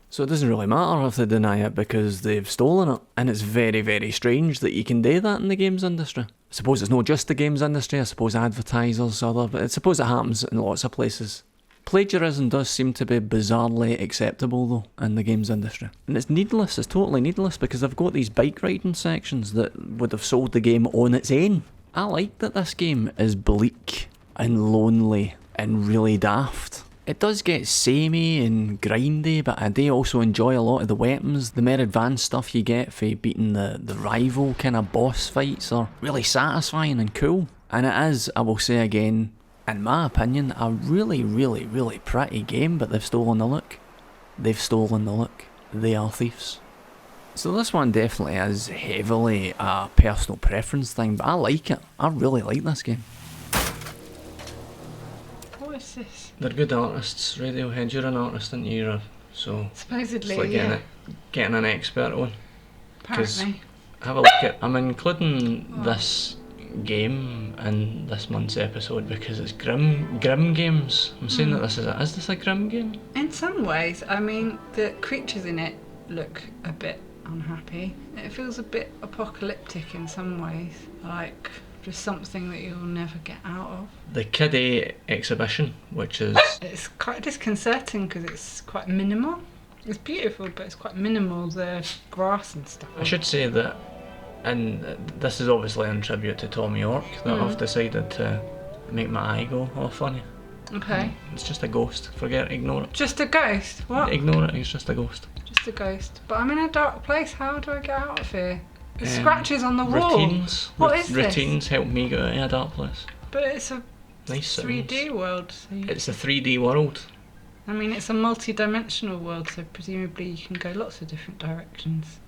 S1: So it doesn't really matter if they deny it because they've stolen it. And it's very, very strange that you can do that in the games industry. I suppose it's not just the games industry, I suppose advertisers, but I suppose it happens in lots of places. Plagiarism does seem to be bizarrely acceptable though in the games industry. And it's needless, it's totally needless, because they've got these bike riding sections that would have sold the game on its own. I like that this game is bleak and lonely and really daft. It does get samey and grindy, but I do also enjoy a lot of the weapons. The more advanced stuff you get for beating the rival kind of boss fights are really satisfying and cool. And it is, I will say again, in my opinion, a really, really, really pretty game, but they've stolen the look. They've stolen the look. They are thieves. So this one definitely is heavily a personal preference thing, but I like it. I really like this game.
S10: What is this?
S1: They're good artists. Radiohead, you're an artist, aren't you? So
S10: supposedly,
S1: it's like getting an expert on.
S10: Apparently.
S1: Have a look at. I'm including this game in this month's episode because it's grim games. I'm saying that this is this a grim game?
S10: In some ways, I mean, the creatures in it look a bit unhappy. It feels a bit apocalyptic in some ways, like just something that you'll never get out of.
S1: The kiddie exhibition, which is...
S10: It's quite disconcerting because it's quite minimal. It's beautiful, but it's quite minimal, the grass and stuff.
S1: I should say that, and this is obviously in tribute to Tom York, that I've decided to make my eye go all funny.
S10: Okay.
S1: It's just a ghost. Ignore it.
S10: Just a ghost? What?
S1: Ignore it, it's just a ghost.
S10: Just a ghost. But I'm in a dark place, how do I get out of here? There's scratches on the wall.
S1: Routines.
S10: What is this?
S1: Routines help me get out of a dark place.
S10: But it's a
S1: nice
S10: 3D world. So
S1: it's a 3D world.
S10: I mean, it's a multi-dimensional world, so presumably you can go lots of different directions.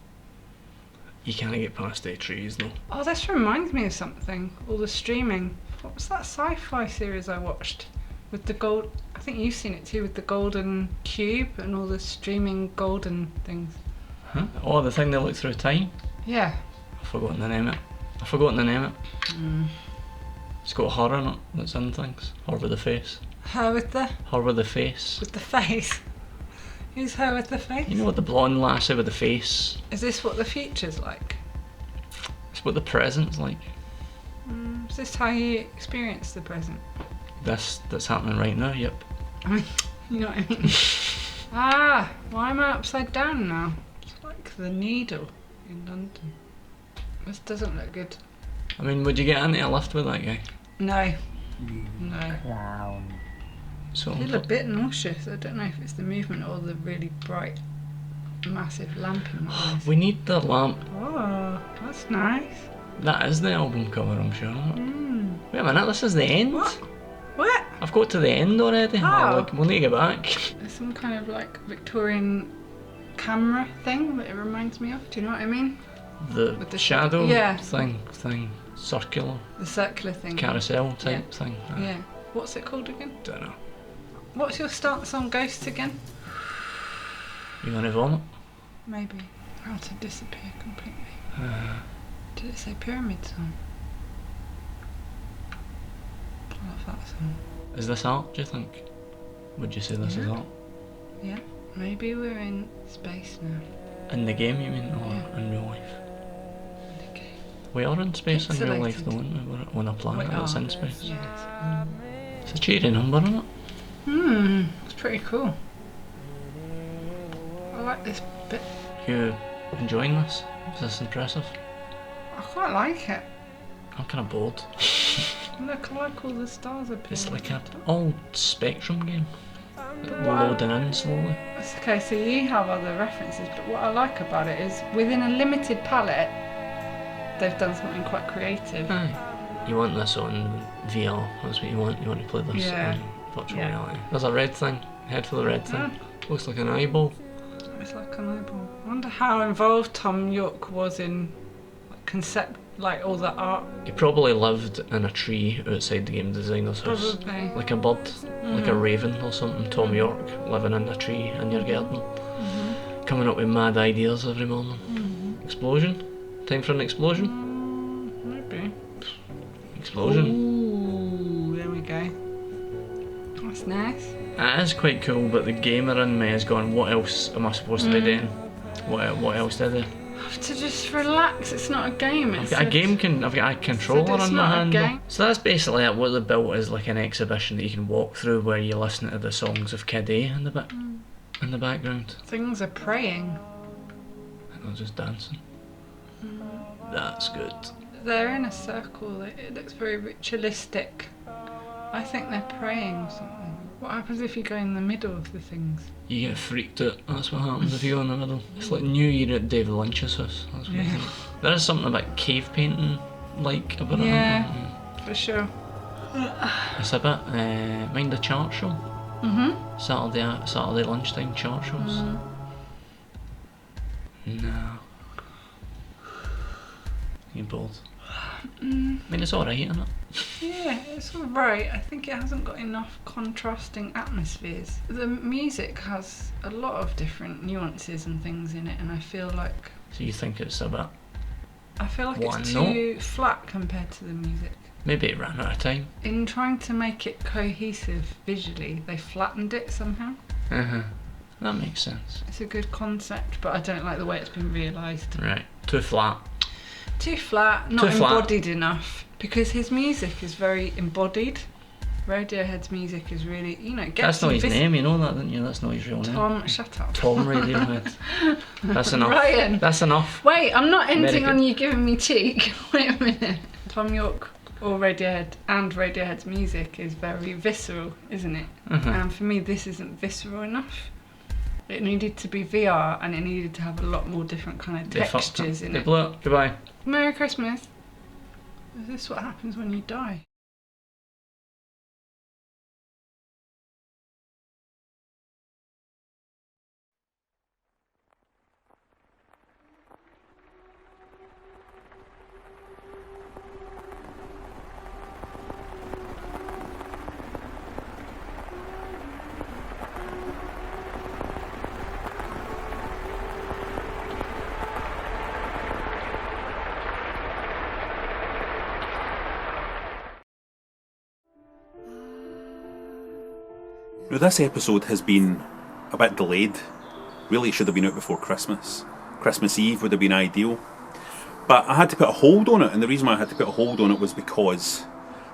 S1: You can't get past the trees, though.
S10: Oh, this reminds me of something. All the streaming. What was that sci-fi series I watched? With the gold... I think you've seen it too, with the golden cube and all the streaming golden things.
S1: Huh? Oh, the thing that looked through time?
S10: Yeah.
S1: I've forgotten the name of it. It's got her in it that's in things. Her with the face.
S10: Her with the...
S1: Her with the face.
S10: With the face. Who's her with the face?
S1: You know what, the blonde lassie with the face?
S10: Is this what the future's like?
S1: It's what the present's like.
S10: Is this how you experience the present?
S1: This that's happening right now, yep.
S10: I mean, you know what I mean? Why am I upside down now? It's like the Needle in London. This doesn't look good.
S1: I mean, would you get into a lift with that guy?
S10: No. No.
S1: So
S10: I feel a bit nauseous. I don't know if it's the movement or the really bright, massive lamp in my eyes.
S1: we need the lamp.
S10: Oh, that's nice.
S1: That is the album cover, I'm sure. Wait a minute, this is the end?
S10: What?
S1: I've got to the end already.
S10: Oh.
S1: We'll need to get back.
S10: There's some kind of like Victorian camera thing that it reminds me of. Do you know what I mean?
S1: The shadow
S10: Yeah.
S1: thing. Circular.
S10: The circular thing.
S1: Carousel type thing.
S10: Yeah. What's it called again?
S1: Don't know.
S10: What's your stance on ghosts again?
S1: You want to vomit?
S10: Maybe. How to disappear completely. Did it say pyramid song? I love that song.
S1: Is this art, do you think? Would you say this is art?
S10: Yeah. Maybe we're in space now.
S1: In the game, you mean, or in real life? We are in space in real life, though, aren't we? We're on a planet that's in space.
S10: Yes.
S1: It's a cheery number, isn't it?
S10: It's pretty cool. I like this bit.
S1: You enjoying this? Is this impressive?
S10: I quite like it.
S1: I'm kind of bored.
S10: Look, I like all the stars appearing.
S1: It's like an old Spectrum game. Loading in slowly.
S10: It's okay, so you have other references, but what I like about it is within a limited palette, they've done something quite creative.
S1: Aye. You want this on VR, that's what you want. You want to play this on virtual reality. There's a red thing. Head for the red thing. Looks like an eyeball.
S10: It's like an eyeball. I wonder how involved Tom York was in concept, like all the art.
S1: He probably lived in a tree outside the game designer's house.
S10: Probably.
S1: Like a bird, like a raven or something. Tom York living in a tree in your garden. Coming up with mad ideas every morning. Explosion? Time for an explosion?
S10: Maybe.
S1: Explosion.
S10: Ooh, there we go. That's nice.
S1: It is quite cool, but the gamer in me is going, what else am I supposed to be doing? What else did I?
S10: Have to just relax. It's not a game. It's
S1: I've got a controller
S10: it's
S1: in my
S10: not a
S1: hand.
S10: game.
S1: So that's basically it. What they built is like an exhibition that you can walk through where you listen to the songs of Kid A in the background.
S10: Things are praying.
S1: And they're just dancing. That's good.
S10: They're in a circle. It looks very ritualistic. I think they're praying or something. What happens if you go in the middle of the things?
S1: You get freaked out. That's what happens if you go in the middle. It's like New Year at David Lynch's house. That's what I think. There is something about cave painting like about it.
S10: Yeah, for sure.
S1: It's a bit mind the chart show. Saturday lunchtime chart shows. No. You're bored. I mean, it's alright, isn't it?
S10: Yeah, it's alright. I think it hasn't got enough contrasting atmospheres. The music has a lot of different nuances and things in it, and I feel like
S1: So you think it's a bit...
S10: it's too flat compared to the music.
S1: Maybe it ran out of time.
S10: In trying to make it cohesive visually, they flattened it somehow.
S1: That makes sense.
S10: It's a good concept, but I don't like the way it's been realised.
S1: Right, too flat.
S10: Too flat, not embodied enough. Because his music is very embodied. Radiohead's music is really, it gets...
S1: That's not his name, you know that, didn't you? That's not his real name.
S10: Tom, shut up.
S1: Tom Radiohead. That's enough.
S10: Ryan.
S1: That's enough.
S10: Wait, I'm not ending on you giving me cheek. Wait a minute. Tom York or Radiohead and Radiohead's music is very visceral, isn't it? And for me, this isn't visceral enough. It needed to be VR and it needed to have a lot more different kind of textures in it.
S1: They blew it. Goodbye.
S10: Merry Christmas. Is this what happens when you die?
S2: Now this episode has been a bit delayed Really, it should have been out before Christmas. Christmas Eve would have been ideal. But I had to put a hold on it, and the reason why I had to put a hold on it was because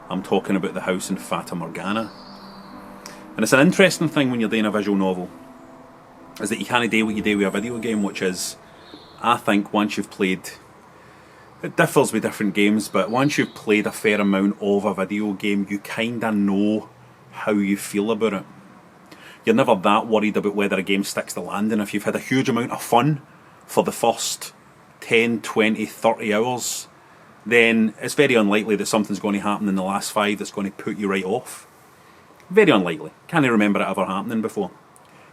S2: I'm talking about the house in Fata Morgana. And it's an interesting thing when you're doing a visual novel, is that you can't do what you do with a video game, which is, I think once you've played, it differs with different games, but once you've played a fair amount of a video game, you kinda know how you feel about it. You're never that worried about whether a game sticks the landing. If you've had a huge amount of fun for the first 10, 20, 30 hours, then it's very unlikely that something's going to happen in the last 5 that's going to put you right off. Very unlikely. Can't remember it ever happening before.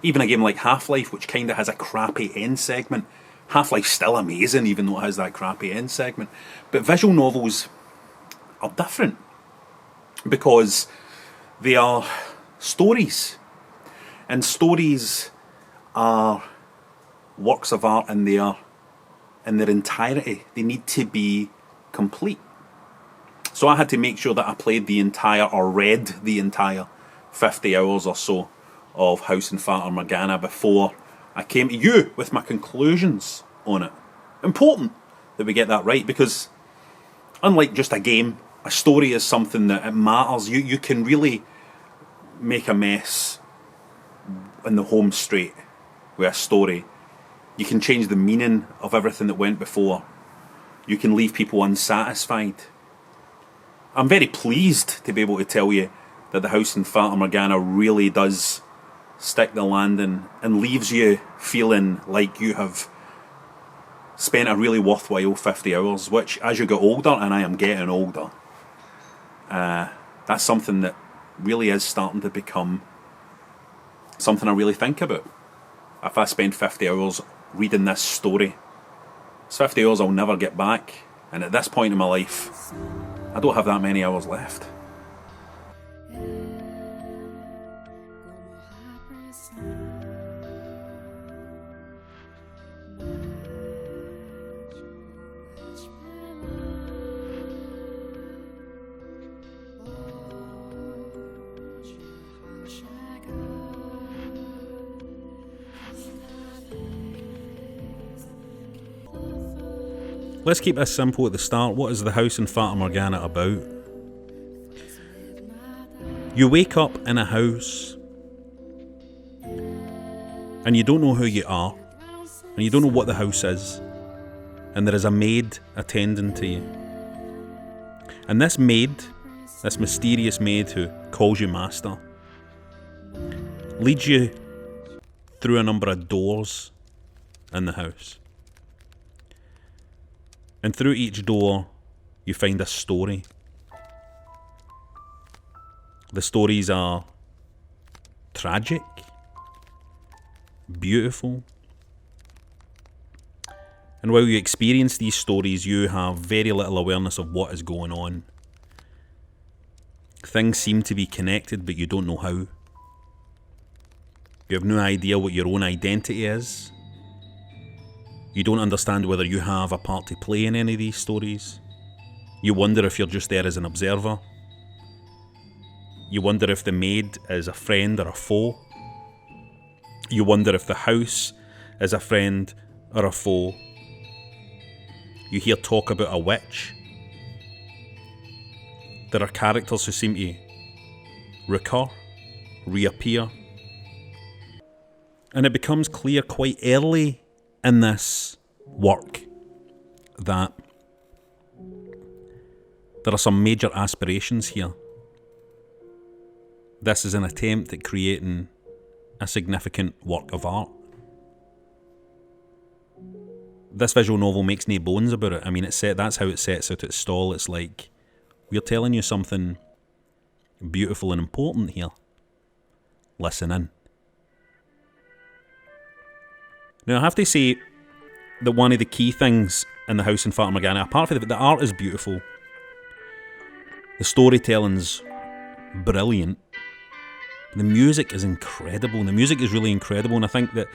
S2: Even a game like Half-Life, which kind of has a crappy end segment, Half-Life's still amazing even though it has that crappy end segment. But visual novels are different because they are stories. And stories are works of art in their entirety. They need to be complete. So I had to make sure that I played the entire, or read the entire 50 hours or so of House in Fata Morgana before I came to you with my conclusions on it. Important that we get that right, because unlike just a game, a story is something that it matters. You can really make a mess in the home straight with a story. You can change the meaning of everything that went before. You can leave people unsatisfied. I'm very pleased to be able to tell you that the House in Fata Morgana really does stick the landing and leaves you feeling like you have spent a really worthwhile 50 hours, which as you get older, and I am getting older, that's something that really is starting to become something I really think about. If I spend 50 hours reading this story, it's 50 hours I'll never get back, and at this point in my life I don't have that many hours left.
S5: Let's keep this simple at the start. What is the House in Fata Morgana about? You wake up in a house and you don't know who you are, and you don't know what the house is, and there is a maid attending to you. And this maid, this mysterious maid who calls you master, leads you through a number of doors in the house. And through each door, you find a story. The stories are tragic, beautiful. And while you experience these stories, you have very little awareness of what is going on. Things seem to be connected, but you don't know how. You have no idea what your own identity is. You don't understand whether you have a part to play in any of these stories. You wonder if you're just there as an observer. You wonder if the maid is a friend or a foe. You wonder if the house is a friend or a foe. You hear talk about a witch. There are characters who seem to recur, reappear. And it becomes clear quite early in this work that there are some major aspirations here. This is an attempt at creating a significant work of art. This visual novel makes no bones about it. I mean, that's how it sets out its stall. It's like, we're telling you something beautiful and important here. Listen in. Now, I have to say that one of the key things in the House in Fata Morgana, apart from the art is beautiful, the storytelling's brilliant, the music is incredible. The music is really incredible, and I think that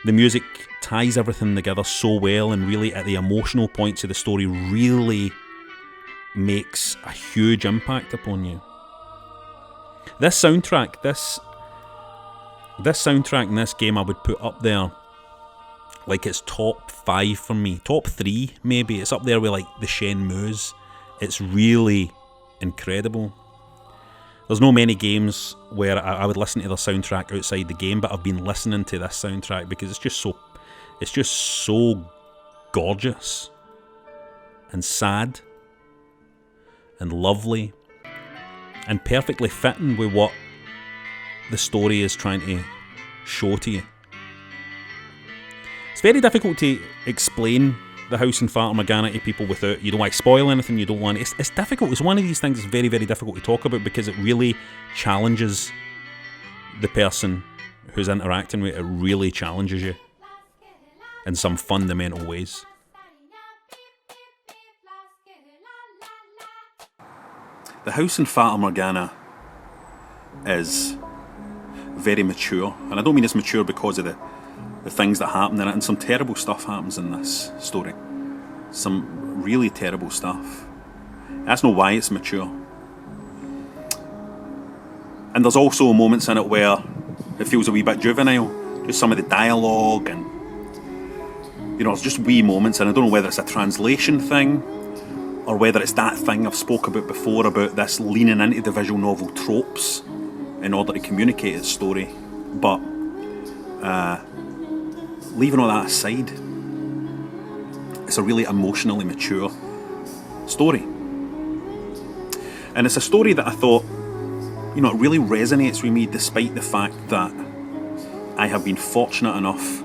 S5: the music ties everything together so well, and really at the emotional points of the story really makes a huge impact upon you. This soundtrack in this game I would put up there like it's top 5 for me, top 3 maybe. It's up there with like the Shenmues. It's really incredible. There's no many games where I would listen to the soundtrack outside the game, but I've been listening to this soundtrack because it's just so gorgeous and sad and lovely and perfectly fitting with what the story is trying to show to you. It's very difficult to explain the House in Fata Morgana to people without, you don't want to spoil anything, you don't want, it's difficult. It's one of these things that's very, very difficult to talk about because it really challenges the person who's interacting with it. It really challenges you in some fundamental ways. The House in Fata Morgana is very mature, and I don't mean it's mature because of the things that happen in it, and some terrible stuff happens in this story. Some really terrible stuff. That's not why it's mature. And there's also moments in it where it feels a wee bit juvenile. Just some of the dialogue, and you know, it's just wee moments, and I don't know whether it's a translation thing or whether it's that thing I've spoke about before about this leaning into the visual novel tropes in order to communicate its story. But leaving all that aside, it's a really emotionally mature story. And it's a story that I thought, you know, it really resonates with me despite the fact that I have been fortunate enough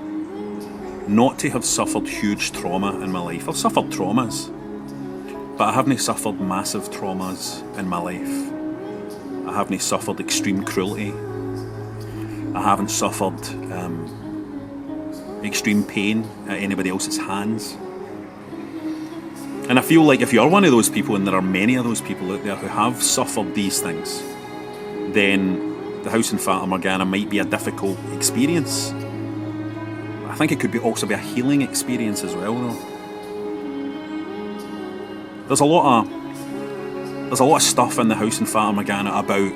S5: not to have suffered huge trauma in my life. I've suffered traumas, but I haven't suffered massive traumas in my life. I haven't suffered extreme cruelty. I haven't suffered extreme pain at anybody else's hands. And I feel like if you're one of those people, and there are many of those people out there who have suffered these things, then the House in Fata Morgana might be a difficult experience. I think it could also be a healing experience as well, though. There's a lot of stuff in the House in Fata Morgana about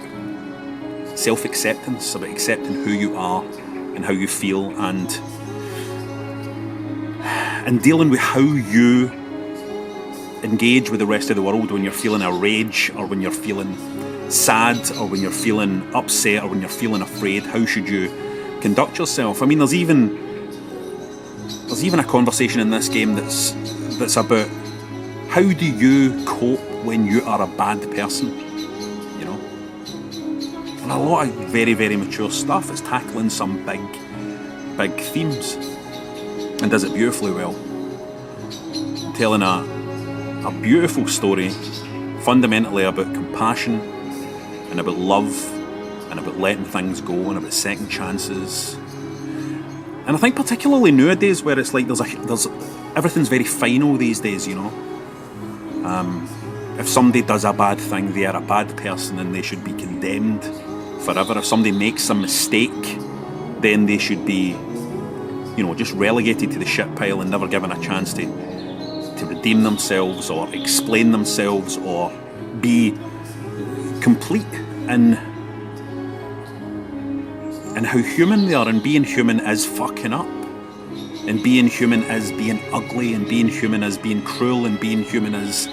S5: self-acceptance, about accepting who you are and how you feel, and dealing with how you engage with the rest of the world when you're feeling a rage, or when you're feeling sad, or when you're feeling upset, or when you're feeling afraid. How should you conduct yourself? I mean, there's even a conversation in this game that's about how do you cope when you are a bad person, you know? And a lot of very, very mature stuff. It's tackling some big themes, and does it beautifully well. Telling a beautiful story, fundamentally about compassion, and about love, and about letting things go, and about second chances. And I think particularly nowadays, where it's like there's everything's very final these days, you know. If somebody does a bad thing, they are a bad person and they should be condemned forever. If somebody makes a mistake, then they should be, you know, just relegated to the shit pile and never given a chance to redeem themselves or explain themselves or be complete in how human they are. And being human is fucking up, and being human is being ugly, and being human is being cruel, and being human is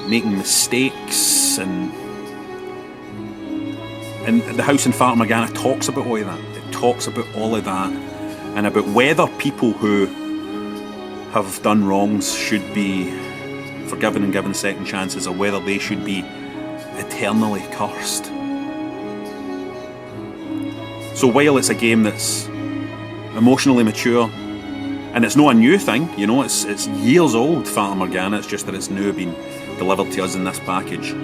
S5: making mistakes. And the House in Fata Morgana talks about all of that. It talks about all of that, and about whether people who have done wrongs should be forgiven and given second chances, or whether they should be eternally cursed. So while it's a game that's emotionally mature, and it's not a new thing, you know, it's years old, Fata Morgana, it's just that it's now been delivered to us in this package.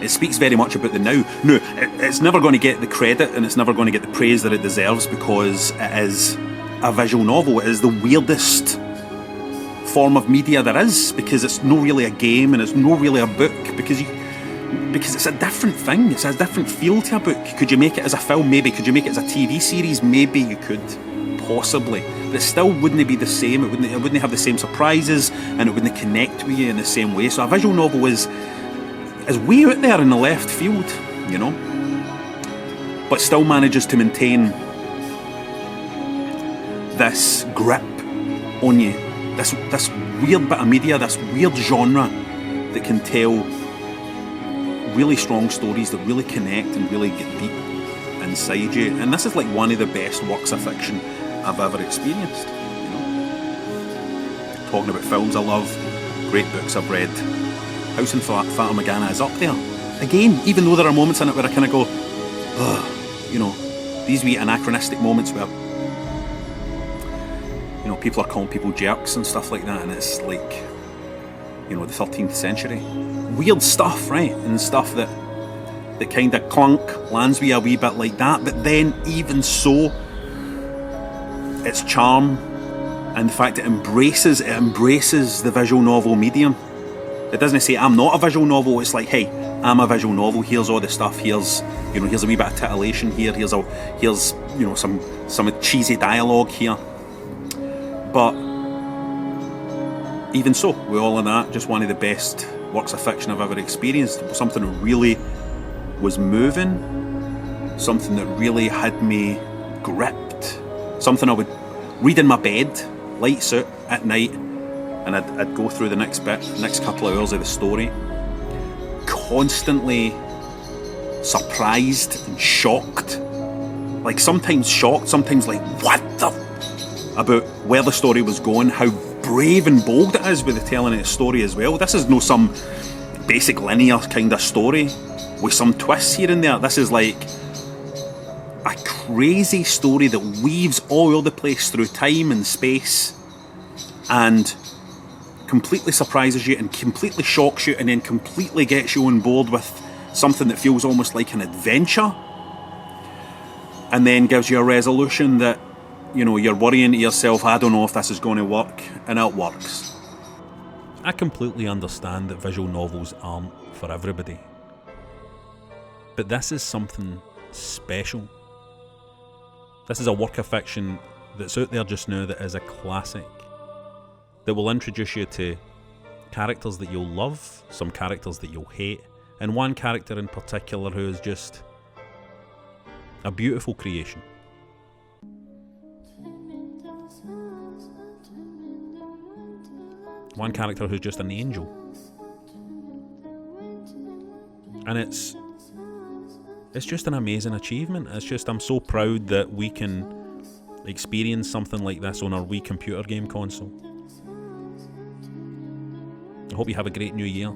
S5: It speaks very much about the now. No, it's never going to get the credit, and it's never going to get the praise that it deserves, because it is a visual novel. It is the weirdest form of media there is, because it's not really a game and it's not really a book, because it's a different thing. It's a different feel to a book. Could you make it as a film? Maybe. Could you make it as a TV series? Maybe you could, possibly, but it still wouldn't be the same. It wouldn't have the same surprises, and it wouldn't connect with you in the same way. So a visual novel is way out there in the left field, you know, but still manages to maintain
S2: this grip on you, this weird bit of media, this weird genre that can tell really strong stories that really connect and really get deep inside you. And this is like one of the best works of fiction I've ever experienced. You know, talking about films I love, great books I've read, House and Fata Morgana is up there. Again, even though there are moments in it where I kind of go, ugh, you know, these wee anachronistic moments where, you know, people are calling people jerks and stuff like that, and it's like, you know, the 13th century. Weird stuff, right? And stuff that kind of clunk, lands me a wee bit like that, but then even so, its charm and the fact it embraces the visual novel medium. It doesn't say I'm not a visual novel, it's like, hey, I'm a visual novel, here's all the stuff, here's a wee bit of titillation here, here's you know, some cheesy dialogue here. But even so, with all of that, just one of the best works of fiction I've ever experienced. Something that really was moving, something that really had me gripped, something I would read in my bed, lights out at night, and I'd go through the next couple of hours of the story, constantly surprised and shocked. Like sometimes shocked, sometimes like, what the? About where the story was going, how brave and bold it is with the telling of the story as well. This is no some basic linear kind of story with some twists here and there. This is like a crazy story that weaves all over the place through time and space and completely surprises you and completely shocks you and then completely gets you on board with something that feels almost like an adventure, and then gives you a resolution that, you know, you're worrying to yourself, I don't know if this is going to work, and it works.
S5: I completely understand that visual novels aren't for everybody, but this is something special. This is a work of fiction that's out there just now that is a classic, that will introduce you to characters that you'll love, some characters that you'll hate, and one character in particular who is just a beautiful creation. One character who's just an angel. And it's just an amazing achievement. It's just, I'm so proud that we can experience something like this on our Wii computer game console. I hope you have a great new year.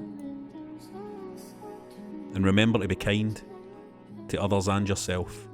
S5: And remember to be kind to others and yourself.